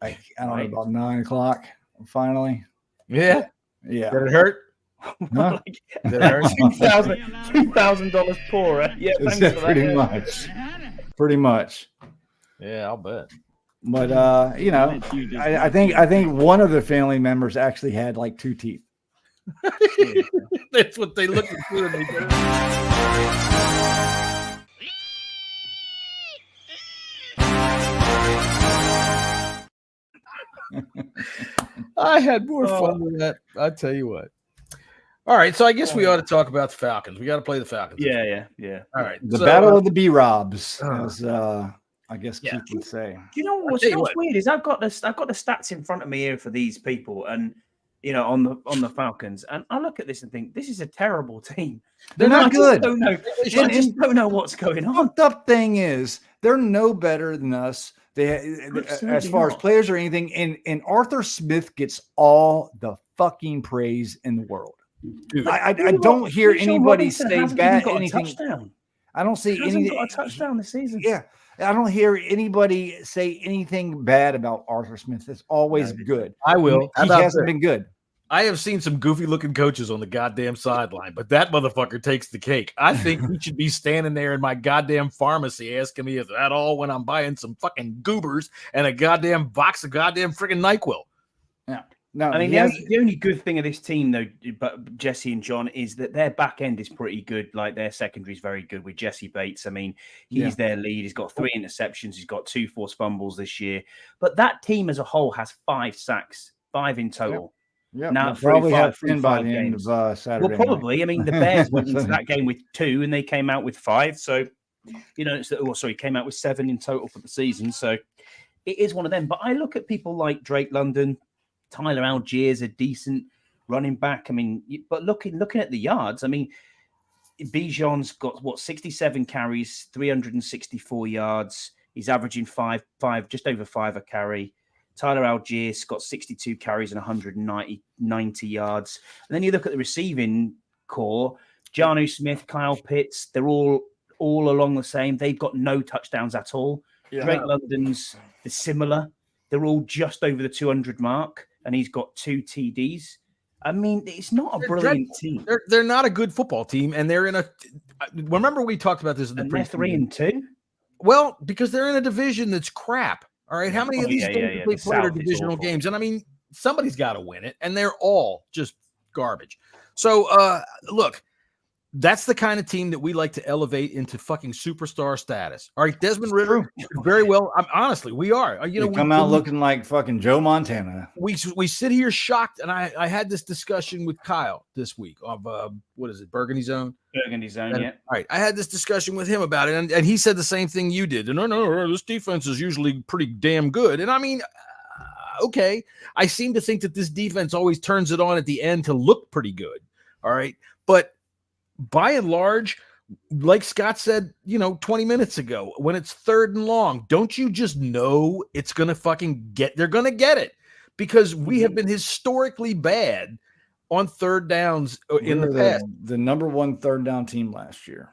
Like I don't know, about 9 o'clock. Finally, yeah. Did it hurt? Huh? Did it hurt? $2,000 poorer. Yeah, thanks for that. Pretty much. Yeah, I'll bet. But I think one of the family members actually had like 2 teeth. That's what they look for. I had more fun with that. I tell you what. All right, so I guess we ought to talk about the Falcons. We got to play the Falcons. Yeah. All right, the battle of the B-Robs, as I guess Keith would say. You know what's weird is I've got the stats in front of me here for these people, and on the Falcons, and I look at this and think this is a terrible team. They're not good. I just don't know what's going on. The thing is, they're no better than us. As far as players or anything, and Arthur Smith gets all the fucking praise in the world. Dude, I don't hear anybody say bad anything. I don't see any got a touchdown this season. Yeah, I don't hear anybody say anything bad about Arthur Smith. It's always good. I will. He hasn't been good. I have seen some goofy looking coaches on the goddamn sideline, but that motherfucker takes the cake. I think he should be standing there in my goddamn pharmacy asking me, is that all, when I'm buying some fucking goobers and a goddamn box of goddamn freaking NyQuil? Yeah. No, I mean, the only good thing of this team, though, but Jesse and John, is that their back end is pretty good. Like their secondary is very good with Jesse Bates. I mean, he's their lead. He's got 3 interceptions. He's got 2 forced fumbles this year. But that team as a whole has 5 sacks, 5 in total. Yeah, now probably have 10 by the end of Saturday. Well, probably. I mean, the Bears went into that game with 2, and they came out with 5. So, came out with 7 in total for the season. So, it is one of them. But I look at people like Drake London. Tyler Algiers, a decent running back. I mean, but looking at the yards, I mean, Bijan's got 67 carries, 364 yards. He's averaging five, just over 5 a carry. Tyler Algiers got 62 carries and 190 yards. And then you look at the receiving core, Jonnu Smith, Kyle Pitts, they're all along the same. They've got no touchdowns at all. Yeah. Drake London's is similar. They're all just over the 200 mark. And he's got 2 TDs. I mean, it's not a brilliant team. They're not a good football team, and they're in a. Remember, we talked about this in the they're 3-2. Well, because they're in a division that's crap. All right, how many of these games they played are divisional games? And I mean, somebody's got to win it, and they're all just garbage. So, look. That's the kind of team that we like to elevate into fucking superstar status. All right, Desmond Ridder, very well. Honestly, we are. We come out looking like fucking Joe Montana. We sit here shocked, and I had this discussion with Kyle this week of what is it, Burgundy Zone? Burgundy Zone, yeah. All right, I had this discussion with him about it, and he said the same thing you did. No, this defense is usually pretty damn good. And I mean, okay, I seem to think that this defense always turns it on at the end to look pretty good. All right, but by and large, like Scott said, 20 minutes ago, when it's 3rd and long, don't you just know it's going to they're going to get it, because we have been historically bad on 3rd downs in the past. The number 1 3rd down team last year.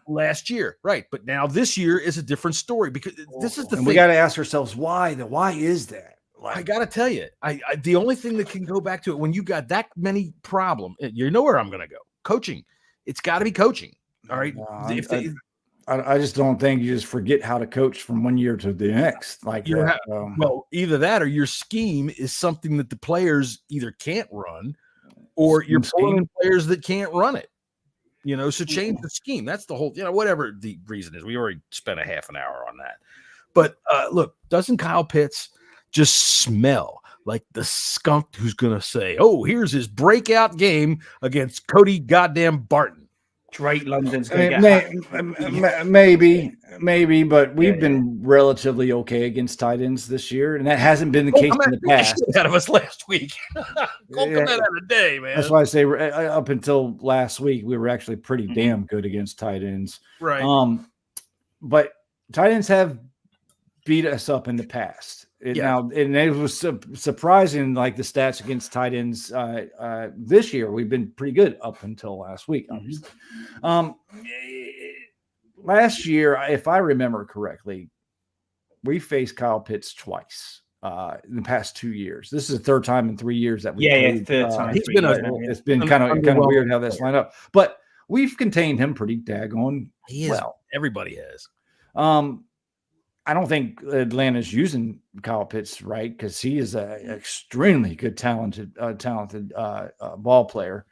Right. But now this year is a different story, because this is the thing. We got to ask ourselves why is that? I got to tell you, I the only thing that can go back to it, when you got that many problems, you know where I'm going to go. Coaching. It's got to be coaching. All right. I just don't think you just forget how to coach from one year to the next. Like well, either that or your scheme is something that the players either can't run, or you're pulling in players that can't run it. So change the scheme. That's the whole, whatever the reason is. We already spent a half an hour on that. But look, doesn't Kyle Pitts just smell like the skunk who's going to say, oh, here's his breakout game against Cody goddamn Barton? Drake London's going to get maybe, but we've been relatively okay against tight ends this year, and that hasn't been the case in the past. Out of us last week. Come out of the day, man. That's why I say up until last week we were actually pretty damn good against tight ends. Right. But tight ends have beat us up in the past. Now, and it was surprising, like the stats against tight ends this year. We've been pretty good up until last week, obviously. Last year, if I remember correctly, we faced Kyle Pitts twice in the past 2 years. This is the third time in 3 years that we played. Third time. It's been kind of weird how that's lined up, but we've contained him pretty daggone well. Everybody has. I don't think Atlanta's using Kyle Pitts right, because he is an extremely good, talented ball player.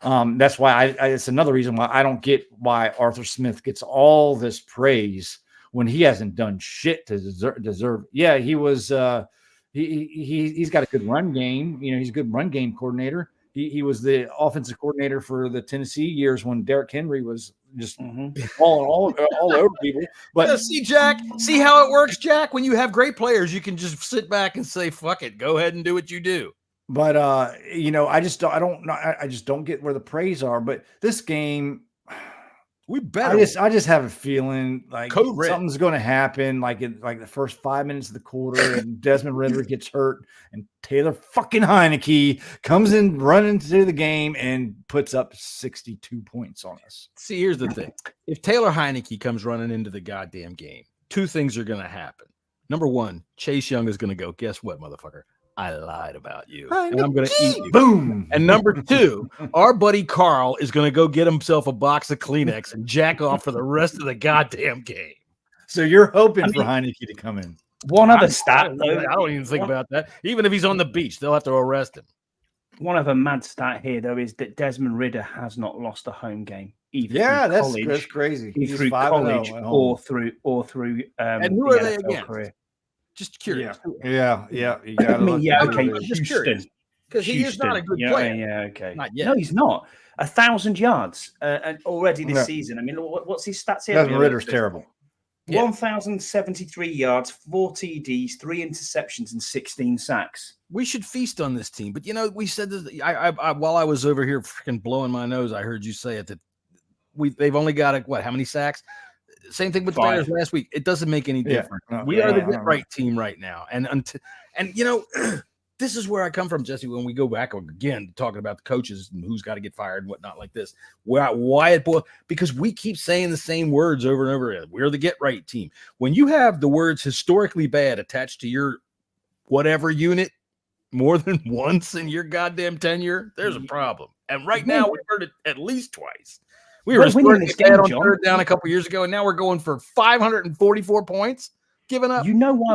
That's why it's another reason why I don't get why Arthur Smith gets all this praise when he hasn't done shit to deserve. Yeah, he was. He's got a good run game. He's a good run game coordinator. He was the offensive coordinator for the Tennessee years when Derrick Henry was just all over people. But see, Jack, see how it works, Jack? When you have great players, you can just sit back and say, fuck it, go ahead and do what you do. But I just don't get where the praise are. But this game, we better. I just have a feeling like something's going to happen, like the first 5 minutes of the quarter, and Desmond Ridder gets hurt, and Taylor fucking Heineke comes in running into the game and puts up 62 points on us. See, here's the thing: if Taylor Heineke comes running into the goddamn game, two things are going to happen. Number one, Chase Young is going to go, guess what, motherfucker? I lied about you, and I'm going to eat you. Boom. And number two, our buddy Carl is going to go get himself a box of Kleenex and jack off for the rest of the goddamn game. So you're hoping for Heineke to come in. One other stat, though. I don't even think about that. Even if he's on the beach, they'll have to arrest him. One other mad stat here, though, is that Desmond Ridder has not lost a home game. That's crazy. Either through college or through. And who are they again? Career. Just curious. Yeah. You gotta okay. Houston. Because he is not a good player. Yeah, okay. Not yet. No, he's not. 1,000 yards already this season. I mean, what's his stats here? Desmond Ridder's terrible. 1,073 yards, 4 TDs, 3 interceptions, and 16 sacks. We should feast on this team. But, we said this. I while I was over here freaking blowing my nose, I heard you say it, that they've only got, how many sacks? Same thing with the Bears last week. It doesn't make any difference. We are the get right team right now. And this is where I come from, Jesse, when we go back again talking about the coaches and who's got to get fired and whatnot like this. Because we keep saying the same words over and over again. We're the get right team. When you have the words historically bad attached to your whatever unit more than once in your goddamn tenure, there's a problem. And right now we've heard it at least twice. We were winning this game on third down a couple years ago, and now we're going for 544 points. Giving up. You know why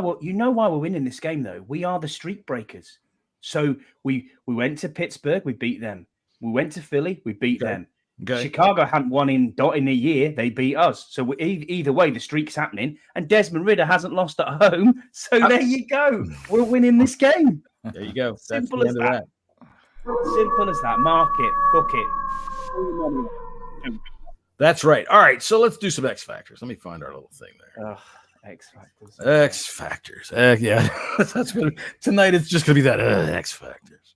we're winning this game, though. We are the streak breakers. So we went to Pittsburgh, we beat them. We went to Philly, we beat them. Okay. Chicago hadn't won in a year, they beat us. So either way, the streak's happening, and Desmond Ridder hasn't lost at home. So there you go. We're winning this game. There you go. Simple as that. Simple as that. Mark it, book it. That's right. All right, so let's do some X Factors. Let me find our little thing there. X Factors. X Factors. Yeah, that's good. Tonight it's just gonna be that X Factors.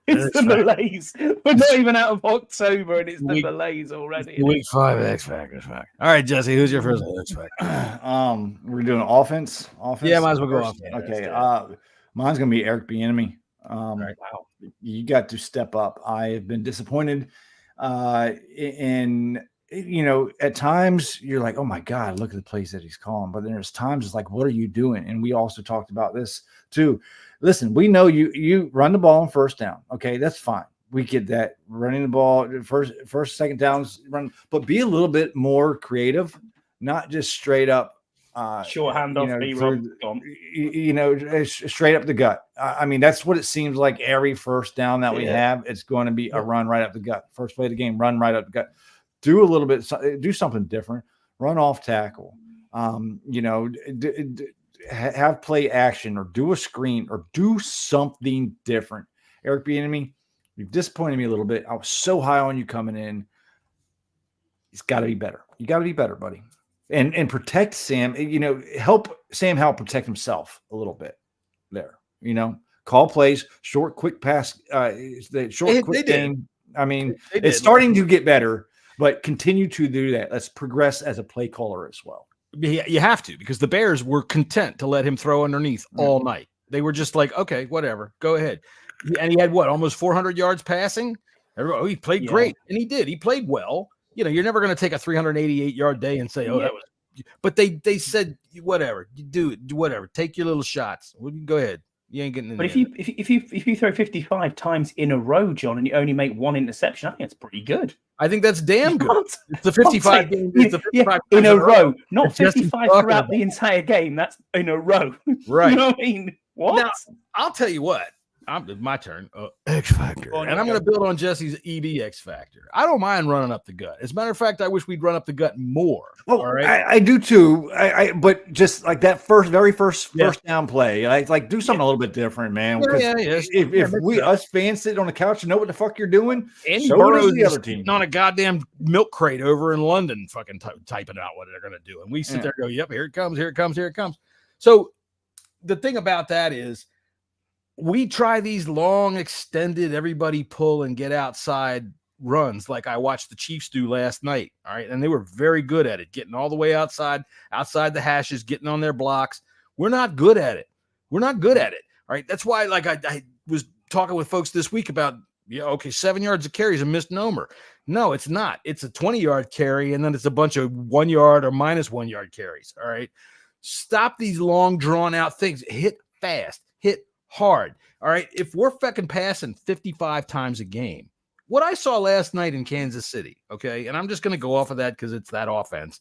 It's the malaise. We're not even out of October, and it's the malaise already. Week 5 X Factors. All right, Jesse, who's your first X Factor? We're doing offense. Yeah, might as well go off. Okay. Mine's gonna be Eric Bieniemy. Right. Wow, you got to step up. I have been disappointed. And at times you're like, oh my God, look at the plays that he's calling. But then there's times it's like, what are you doing? And we also talked about this too. Listen, we know you run the ball on first down. Okay, that's fine. We get that. Running the ball first, second downs, run, but be a little bit more creative, not just straight up short handoff, straight up the gut. I mean, that's what it seems like every first down that we have. It's going to be a run right up the gut. First play of the game, run right up the gut. Do a little bit, do something different. Run off tackle. Have play action or do a screen or do something different. Eric Bieniemy, you've disappointed me a little bit. I was so high on you coming in. He's got to be better. You got to be better, buddy. And protect Sam, help Sam Howell protect himself a little bit there, call plays, short, quick pass, quick game. I mean, it's starting to get better, but continue to do that. Let's progress as a play caller as well. You have to, because the Bears were content to let him throw underneath all night. They were just like, okay, whatever, go ahead. And he had almost 400 yards passing. He played great, and he did. He played well. You're never going to take a 388-yard day and say, "Oh, that was." But they said, "Whatever, you do whatever. Take your little shots. Go ahead. You ain't getting." But if you throw 55 times in a row, John, and you only make one interception, I think that's pretty good. I think that's damn good. It's the 55 game. It's the 55 in a row, not 55 throughout the entire game. That's in a row, right? You know what I mean? What? Now, I'll tell you what. My turn. X Factor. And I'm going to build on Jesse's EB X Factor. I don't mind running up the gut. As a matter of fact, I wish we'd run up the gut more. Well, all right? I do too. But just like that very first down play, like do something a little bit different, man. If us fans sit on the couch and know what the fuck you're doing, and so Burrow's the other team on a goddamn milk crate over in London, fucking typing out what they're going to do, and we sit there and go, "Yep, here it comes, here it comes, here it comes." So the thing about that is, we try these long, extended, everybody pull and get outside runs like I watched the Chiefs do last night. All right. And they were very good at it, getting all the way outside the hashes, getting on their blocks. We're not good at it. All right. That's why, like, I was talking with folks this week about, 7 yards of carry is a misnomer. No, it's not. It's a 20-yard carry, and then it's a bunch of 1 yard or minus 1 yard carries. All right. Stop these long, drawn out things. Hit fast, hit hard. All right. If we're fucking passing 55 times a game, what I saw last night in Kansas City, okay, and I'm just going to go off of that because it's that offense.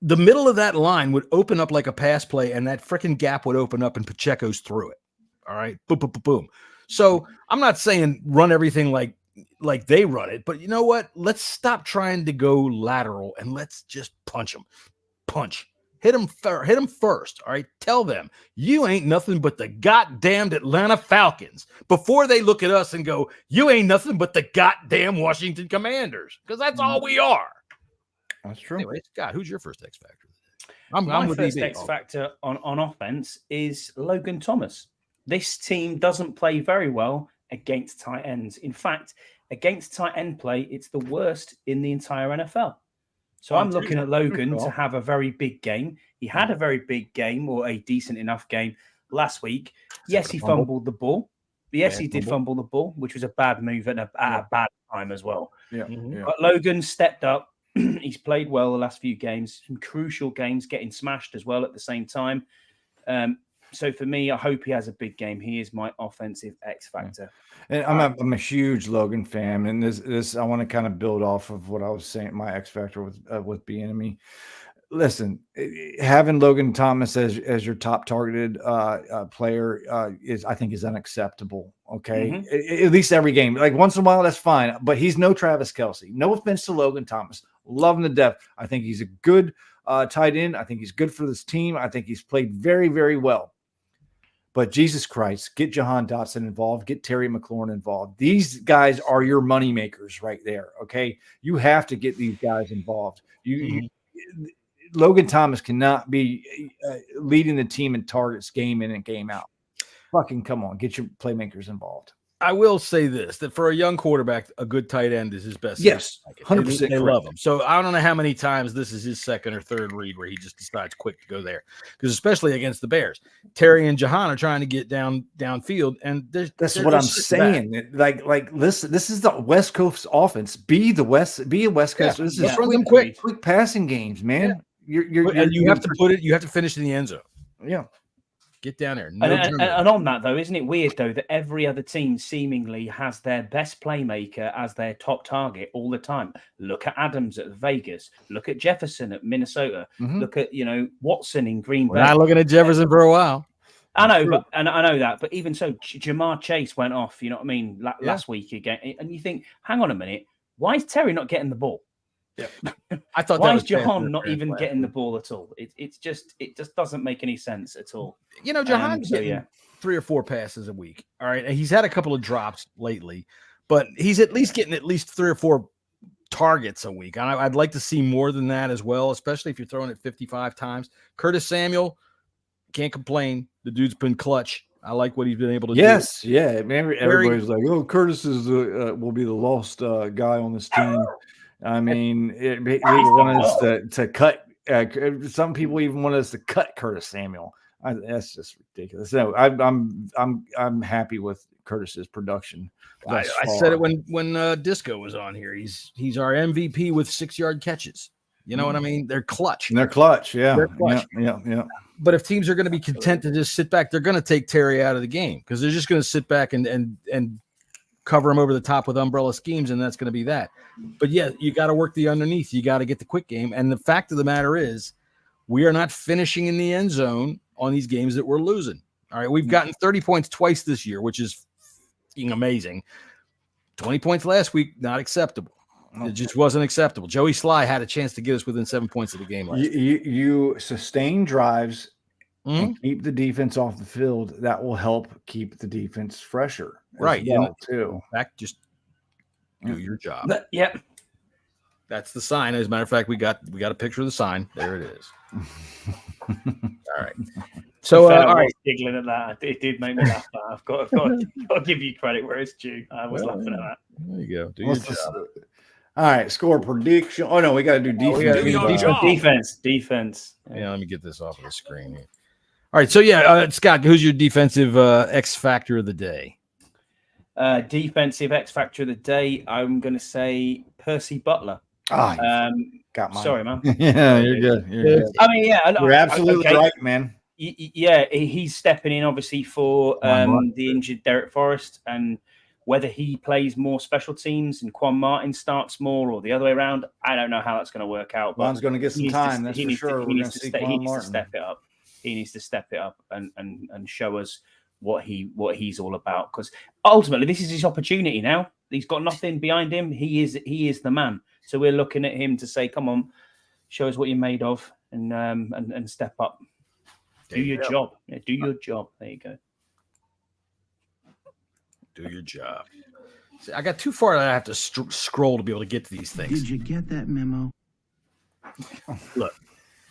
The middle of that line would open up like a pass play, and that freaking gap would open up, and Pacheco's through it. All right. Boom, boom, boom, boom. So I'm not saying run everything like they run it, but you know what? Let's stop trying to go lateral and let's just punch them. Punch. Hit them first, all right? Tell them, you ain't nothing but the goddamned Atlanta Falcons before they look at us and go, you ain't nothing but the goddamn Washington Commanders, because that's all we are. That's true. Anyway, Scott, who's your first X Factor? My first X Factor on offense is Logan Thomas. This team doesn't play very well against tight ends. In fact, against tight end play, it's the worst in the entire NFL. So I'm looking at Logan to have a very big game. He had a very big game, or a decent enough game last week. Yes, he fumbled the ball. Yes, he did fumble the ball, which was a bad move at a bad time as well. Yeah. But Logan stepped up. He's played well the last few games, some crucial games, getting smashed as well at the same time. So for me, I hope he has a big game. He is my offensive X Factor. And I'm a huge Logan fan, and this I want to kind of build off of what I was saying. My X Factor with Bieniemy. Listen, having Logan Thomas as your top targeted player I think is unacceptable. Okay, at least every game. Like once in a while, that's fine, but he's no Travis Kelce. No offense to Logan Thomas, love him to death. I think he's a good tight end. I think he's good for this team. I think he's played very, very well. But Jesus Christ, get Jahan Dotson involved, get Terry McLaurin involved. These guys are your money makers right there. Okay, you have to get these guys involved. Logan Thomas cannot be leading the team in targets game in and game out. Fucking come on, get your playmakers involved. I will say this, that for a young quarterback, a good tight end is his best. Yes, 100%. They love him. So I don't know how many times this is his second or third read where he just decides quick to go there. Because especially against the Bears, Terry and Jahan are trying to get downfield, and that's what I'm saying. Like listen, this is the West Coast offense. Be a West Coast. This is quick passing games, man. Yeah. You have to finish in the end zone. Yeah. Get down there. And on that, though, isn't it weird, though, that every other team seemingly has their best playmaker as their top target all the time? Look at Adams at Vegas. Look at Jefferson at Minnesota. Look at, Watson in Green Bay. We're not looking at Jefferson for a while. I know, I know that. But even so, Jamar Chase went off, you know what I mean, last week again. And you think, hang on a minute, why is Terry not getting the ball? Yeah, I thought. Why is Jahan not even getting the ball at all? It just doesn't make any sense at all. Jahan's getting 3 or 4 passes a week. All right, and he's had a couple of drops lately, but he's at least getting 3 or 4 targets a week. I'd like to see more than that as well, especially if you're throwing it 55 times. Curtis Samuel, can't complain. The dude's been clutch. I like what he's been able to do. Yes, yeah. Maybe everybody's like, "Oh, Curtis is will be the lost guy on this team." I mean, they want us to cut. Some people even want us to cut Curtis Samuel. That's just ridiculous. No, I'm happy with Curtis's production. I said it when Disco was on here. He's our MVP with 6-yard catches. You know what I mean? They're clutch. They're clutch. Yeah. They're clutch. Yeah. But if teams are going to be content to just sit back, they're going to take Terry out of the game because they're just going to sit back and cover him over the top with umbrella schemes, and that's going to be that. But yeah, you got to work the underneath. You got to get the quick game. And the fact of the matter is, we are not finishing in the end zone on these games that we're losing. All right, we've gotten 30 points twice this year, which is amazing. 20 points last week, not acceptable. It just wasn't acceptable. Joey Sly had a chance to get us within 7 points of the game last week. You sustain drives and keep the defense off the field. That will help keep the defense fresher. Right. Well, too. Back, just do your job. Yep. That's the sign. As a matter of fact, we got a picture of the sign. There it is. All right. So, all right. Giggling at that. It did make me laugh. I've got to give you credit where it's due. I was laughing at that. There you go. Do your job. All right. Score prediction. Oh, no. We got to do defense. Do your job. Defense. Yeah, let me get this off of the screen here. All right. So, Scott, who's your defensive X factor of the day? Defensive X factor of the day, I'm going to say Percy Butler. Got mine. Sorry, man. Yeah, you're good. I mean, you're absolutely right, man. Yeah, he's stepping in obviously for the injured Derek Forrest, and whether he plays more special teams and Quan Martin starts more or the other way around, I don't know how that's going to work out. Juan's going to get some time. That's for sure. He needs to step it up. He needs to step it up and show us what he's all about, because ultimately this is his opportunity now. He's got nothing behind him. He is the man. So we're looking at him to say, come on, show us what you're made of, and step up. Do your job. Yeah, do your job. There you go. Do your job. See, I got too far that I have to scroll to be able to get to these things. Did you get that memo? Look,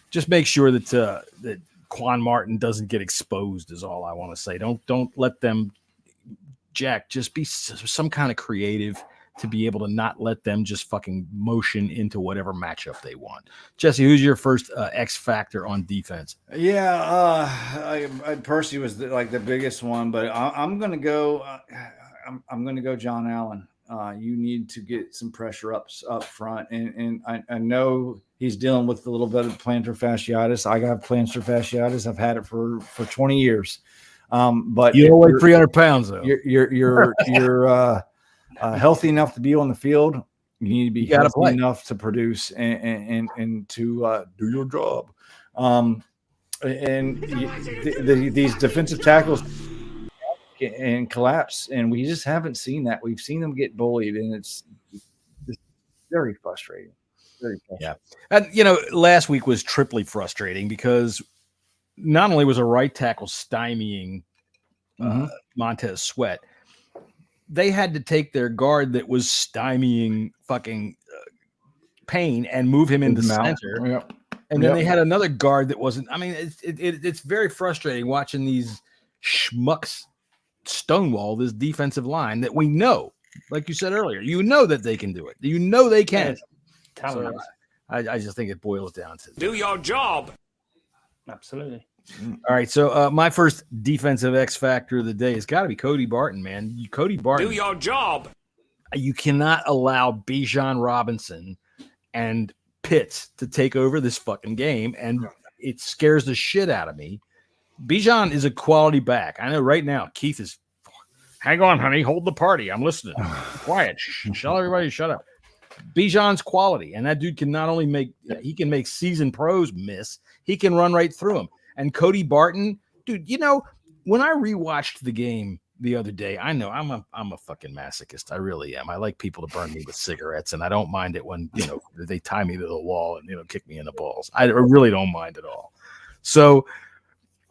just make sure that Quan Martin doesn't get exposed is all I want to say. Don't let them, Jack, just be some kind of creative to be able to not let them just fucking motion into whatever matchup they want. Jesse, who's your first X factor on defense? Yeah, Percy was the biggest one, but I'm gonna go. I'm gonna go John Allen. You need to get some pressure up front, and I know he's dealing with a little bit of plantar fasciitis. I got plantar fasciitis. I've had it for 20 years. But you don't weigh 300 pounds though. You're healthy enough to be on the field. You need to be healthy enough to produce and to do your job. These defensive tackles and collapse, and we just haven't seen that. We've seen them get bullied, and it's very frustrating. Yeah, and last week was triply frustrating because not only was a right tackle stymieing Montez Sweat, they had to take their guard that was stymieing fucking Payne and move him into center. Yep. And then they had another guard that wasn't. I mean, it's very frustrating watching these schmucks stonewall this defensive line that we know, like you said earlier, that they can do it. They can. So I just think it boils down to do your job. Absolutely. All right, so my first defensive X factor of the day has got to be Cody Barton, man. Cody Barton. Do your job. You cannot allow Bijan Robinson and Pitts to take over this fucking game, and it scares the shit out of me. Bijan is a quality back. I know right now Keith is, hang on, honey, hold the party. I'm listening. Quiet. Shut everybody shut up. Bijan's quality, and that dude can not only make seasoned pros miss, he can run right through them. And Cody Barton, dude, when I rewatched the game the other day, I know I'm a fucking masochist. I really am. I like people to burn me with cigarettes, and I don't mind it when they tie me to the wall and kick me in the balls. I really don't mind at all. So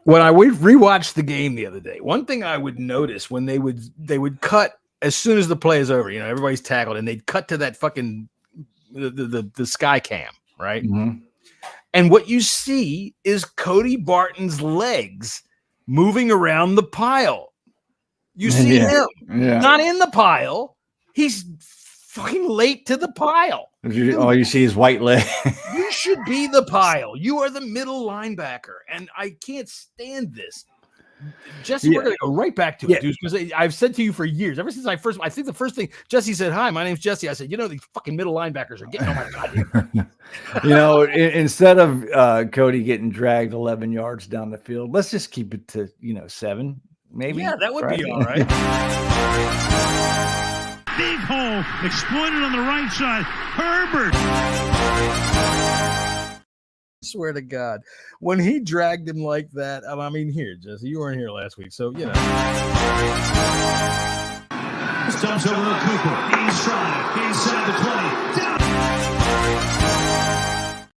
when I rewatched the game the other day, one thing I would notice when they would cut as soon as the play is over, everybody's tackled, and they'd cut to that fucking the sky cam, right? Mm-hmm. And what you see is Cody Barton's legs moving around the pile. You see him not in the pile. He's fucking late to the pile. All you see is white leg. You should be the pile. You are the middle linebacker, and I can't stand this. Jesse, we're going to go right back to it, dude, because I've said to you for years, ever since I think the first thing Jesse said, "Hi, my name's Jesse." I said, these fucking middle linebackers are getting on my goddamn. Instead of Cody getting dragged 11 yards down the field, let's just keep it to 7, maybe. Yeah, that would be all right. Big hole exploited on the right side. Herbert. I swear to God, when he dragged him like that, I mean, here, Jesse, you weren't here last week, so Stumps over to Cooper. Inside the 20.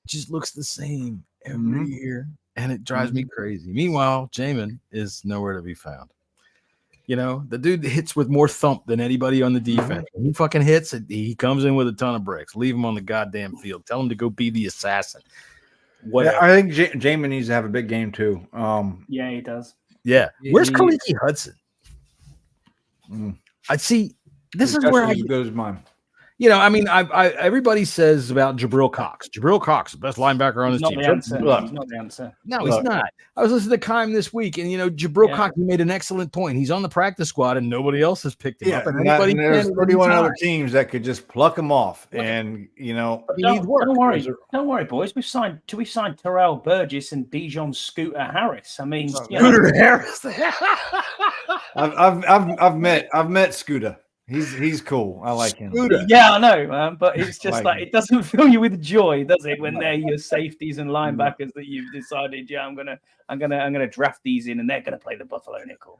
Just looks the same every year, and it drives me crazy. Meanwhile, Jamin is nowhere to be found. The dude hits with more thump than anybody on the defense. When he fucking hits, he comes in with a ton of bricks. Leave him on the goddamn field. Tell him to go be the assassin. Whatever. Yeah, I think Jamin needs to have a big game too. Yeah, he does. Yeah. Where's Kaliki Hudson? I see. This is where goes mine. I everybody says about Jabril Cox. Jabril Cox, the best linebacker on his team. He's not the answer. No, he's not. I was listening to Kime this week, and Jabril Cox made an excellent point. He's on the practice squad, and nobody else has picked him up. And there's 31 other teams that could just pluck him off, and he needs work. Don't worry, boys. We've signed Terrell Burgess and Dijon Scooter Harris. I mean, Scooter Harris. I've met Scooter. He's cool. I like him. Yeah, I know, but it's just like it doesn't fill you with joy, does it? When they're your safeties and linebackers that you've decided, I'm gonna draft these in, and they're gonna play the Buffalo nickel.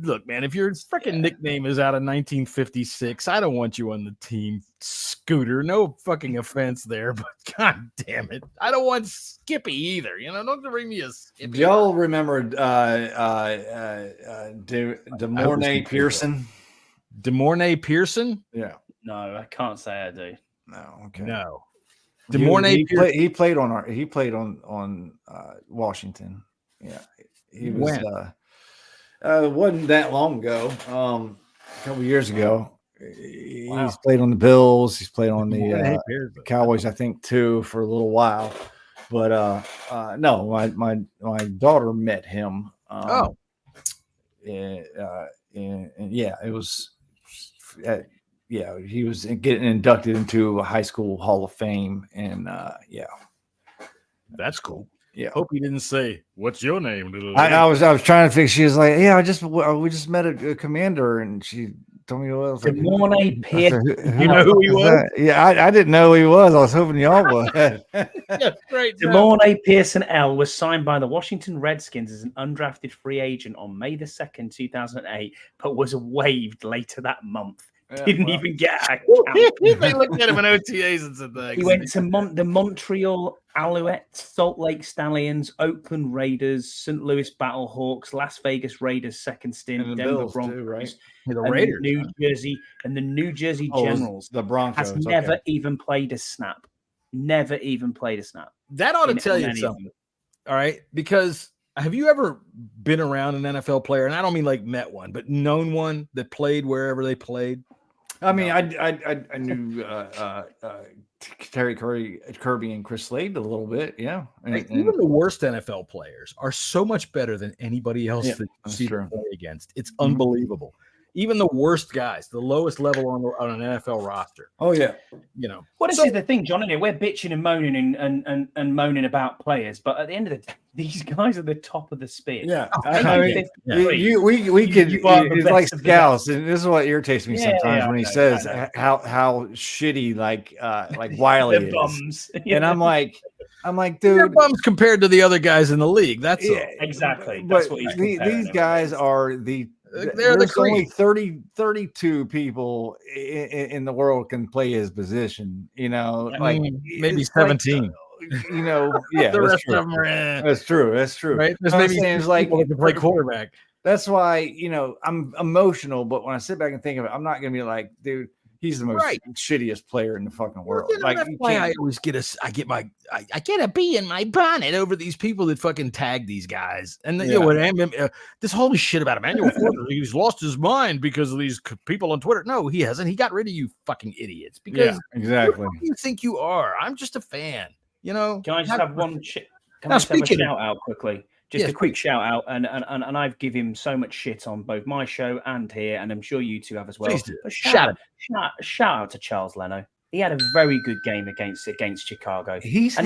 Look, man, if your freaking nickname is out of 1956, I don't want you on the team, Scooter. No fucking offense there, but god damn it, I don't want Skippy either. Don't bring me a Skippy. Y'all remember DeMornay Pearson? DeMornay Pearson? Yeah. No, I can't say I do. No. Okay. No. DeMornay he played on Washington. Yeah. He was it wasn't that long ago. A couple years ago. He's played on the Bills. He's played on the Cowboys, I think, too, for a little while. But no, my daughter met him. And it was. He was getting inducted into a high school Hall of Fame, and that's cool. Yeah, hope he didn't say, "What's your name?" I was trying to think. She was like, "Yeah, we just met a commander," and she told me what. Good morning, Pete. You know who he was? Yeah, I didn't know who he was. I was hoping y'all would. Yeah, great. DeMornay Pearson L was signed by the Washington Redskins as an undrafted free agent on May 2nd, 2008, but was waived later that month. Didn't even get a camp. They looked at him in OTAs and said that. He went to the Montreal Alouettes, Salt Lake Stallions, Oakland Raiders, St. Louis Battlehawks, Las Vegas Raiders second stint, Denver Bills Broncos, too, right? The Raiders, the New Jersey Generals. The Broncos has never even played a snap. Never even played a snap. That ought to tell you something. All right, because have you ever been around an NFL player, and I don't mean like met one, but known one that played wherever they played? I mean, I knew Terry Kirby and Chris Slade a little bit, yeah. And even the worst NFL players are so much better than anybody else that you see them play against. It's unbelievable. Even the worst guys, the lowest level on an NFL roster. Oh yeah, Well, this is the thing, John. We're bitching and moaning and moaning about players, but at the end of the day, these guys are the top of the spear. Yeah, we could. It's like scouts, and this is what irritates me sometimes when he says how shitty like Wiley is. Bums. And I'm like, dude, they're bums compared to the other guys in the league. That's all. Exactly. That's what he's these guys are the. There's only 32 people in the world can play his position. Maybe 17. Yeah, the rest of them are. That's true. Right? There's maybe people that can play quarterback. That's why I'm emotional. But when I sit back and think of it, I'm not gonna be like, dude, He's the most shittiest player in the fucking world. You know, that's why I always get a bee in my bonnet over these people that fucking tag these guys. And you know, this whole shit about Emmanuel Forbes, he's lost his mind because of these people on Twitter. No, he hasn't. He got rid of you fucking idiots. Because exactly. Who do you think you are? I'm just a fan. You know. Can I just have one? Can I just have a shout out quickly? Just a quick shout out, and I've given him so much shit on both my show and here, and I'm sure you two have as well. But shout out to Charles Leno. He had a very good game against Chicago. He's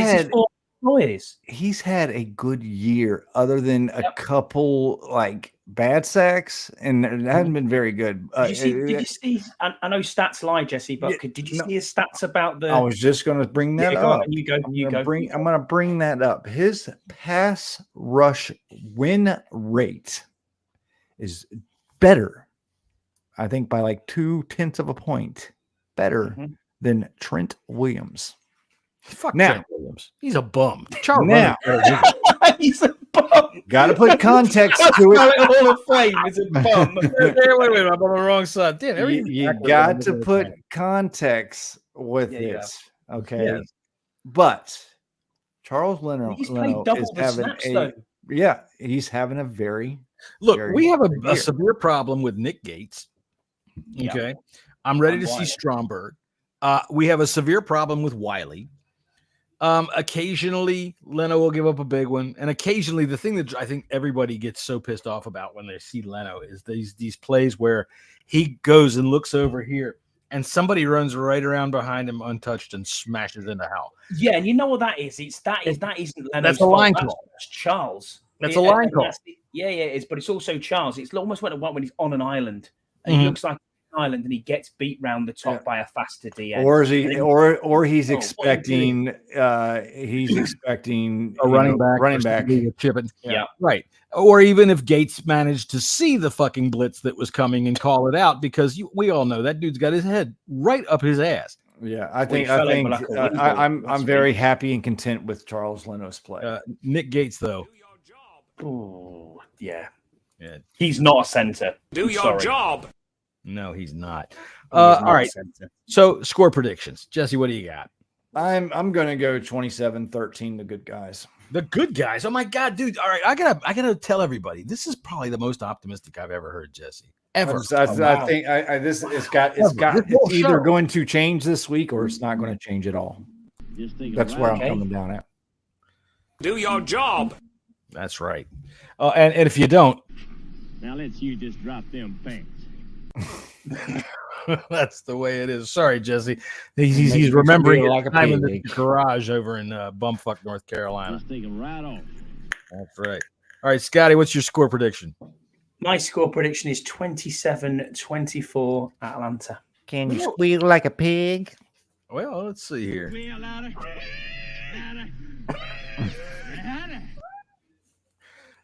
had a good year, other than a couple like bad sacks, and it hasn't been very good. Did you see? I know stats lie, Jesse, but did you see his stats about the? I was just going to bring that up. You go. I'm going to bring that up. His pass rush win rate is better, I think, by like 0.2 of a point, better than Trent Williams. Fuck now, Trent Williams. He's a bum. Charles now, he's a bum. Got to put context to it. Hall of Fame is a bum. Wait, I'm on the wrong side. Damn, you got to put context with this, okay? Yeah. But Charles Leno is having he's having a very we have a severe problem with Nick Gates. Okay, I'm ready to see Stromberg. We have a severe problem with Wiley. Occasionally Leno will give up a big one, and occasionally the thing that I think everybody gets so pissed off about when they see Leno is these plays where he goes and looks over here and somebody runs right around behind him untouched and smashes into Hal. Yeah, and you know what that is? That isn't Leno's that's a line call. That's Charles. That's a line call. It is, but it's also Charles. It's almost when he's on an island and he looks like island and he gets beat round the top by a faster DN, or is he or he's expecting a running back chipping, right, or even if Gates managed to see the fucking blitz that was coming and call it out, because we all know that dude's got his head right up his ass. I'm very happy and content with Charles Leno's play. Nick Gates though, he's not a center. Do your job. No, he's not. All right. So score predictions. Jesse, what do you got? I'm gonna go 27-13, the good guys. The good guys. Oh my God, dude. All right. I gotta tell everybody. This is probably the most optimistic I've ever heard Jesse. Ever. I think it's either going to change this week or it's not going to change at all. That's where I'm coming down at. Do your job. That's right. And if you don't, now let's you just drop them pants. That's the way it is. Sorry, Jesse. He's remembering like a time in the garage over in bumfuck, North Carolina. Just take him right off. That's right. All right, Scotty, what's your score prediction? My score prediction is 27-24 Atlanta. Can you squeal like a pig? Well, let's see here.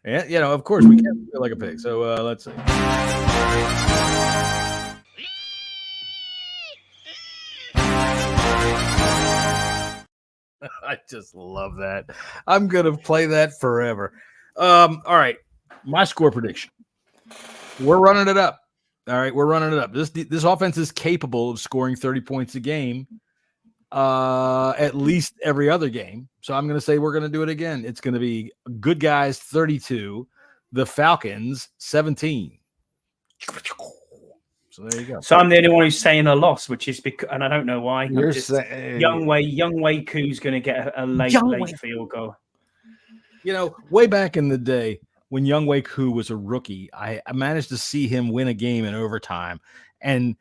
Yeah, you know, of course we can't feel like a pig. So let's see. I just love that. I'm gonna play that forever. All right, my score prediction. We're running it up. All right, we're running it up. This offense is capable of scoring 30 points a game, at least every other game. So I'm going to say we're going to do it again. It's going to be good guys 32, the Falcons 17. So there you go. So I'm the only one who's saying a loss, which is because, and I don't know why. Young Wei Koo's going to get a late field goal. You know, way back in the day when Young Wei Koo was a rookie, I managed to see him win a game in overtime, and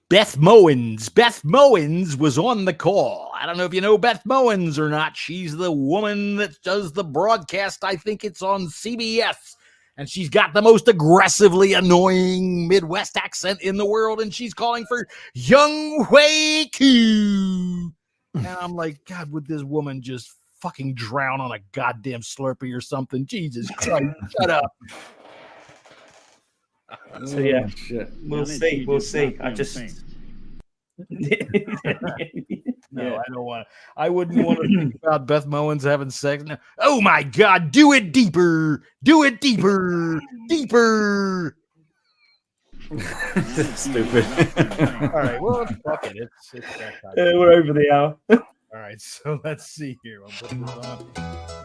Beth Mowins was on the call. I don't know if you know Beth Mowins or not. She's the woman that does the broadcast. I think it's on CBS. And she's got the most aggressively annoying Midwest accent in the world. And she's calling for Young Wei Koo. And I'm like, God, would this woman just fucking drown on a goddamn Slurpee or something? Jesus Christ, shut up. So yeah, we'll see. I just no, I don't want. I wouldn't want to think about Beth Mowins having sex. No. Oh my God, do it deeper, deeper. Stupid. All right. Well, fuck it. It's that time. We're over the hour. All right. So let's see here. I'll put this on.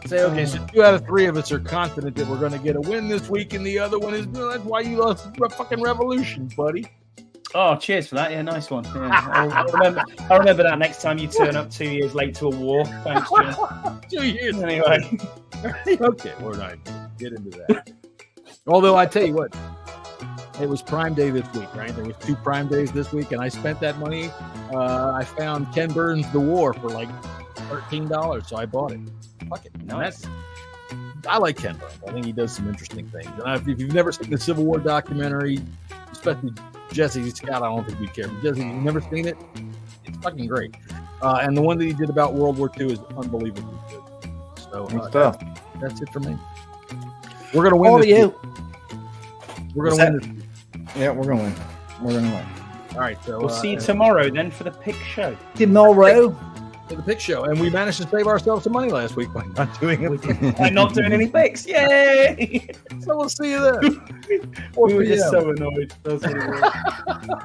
Say, okay, so 2 out of 3 of us are confident that we're going to get a win this week, and the other one is, that's why you lost fucking Revolution, buddy. Oh, cheers for that. Yeah, nice one. Yeah. I'll remember that next time you turn up 2 years late to a war. Thanks, Jim. 2 years. Anyway. Okay, we're not get into that. Although I tell you what, it was Prime Day this week, right? There was 2 Prime Days this week, and I spent that money. I found Ken Burns' The War for like $13, so I bought it. Fuck it. Nice. I like Ken Burns. I think he does some interesting things. And if you've never seen the Civil War documentary, especially Jessy and Scott, I don't think you'd care. But Jessy, you've never seen it? It's fucking great. And the one that he did about World War II is unbelievably good. So that's it for me. We're gonna win. We're gonna win this. Yeah, we're gonna win. We're gonna win. All right, so we'll see you tomorrow then for the pick show. Tomorrow for the pick show, and we managed to save ourselves some money last week by not doing it. By not doing any picks. Yay! So we'll see you there. We were just so annoyed. That's what it was.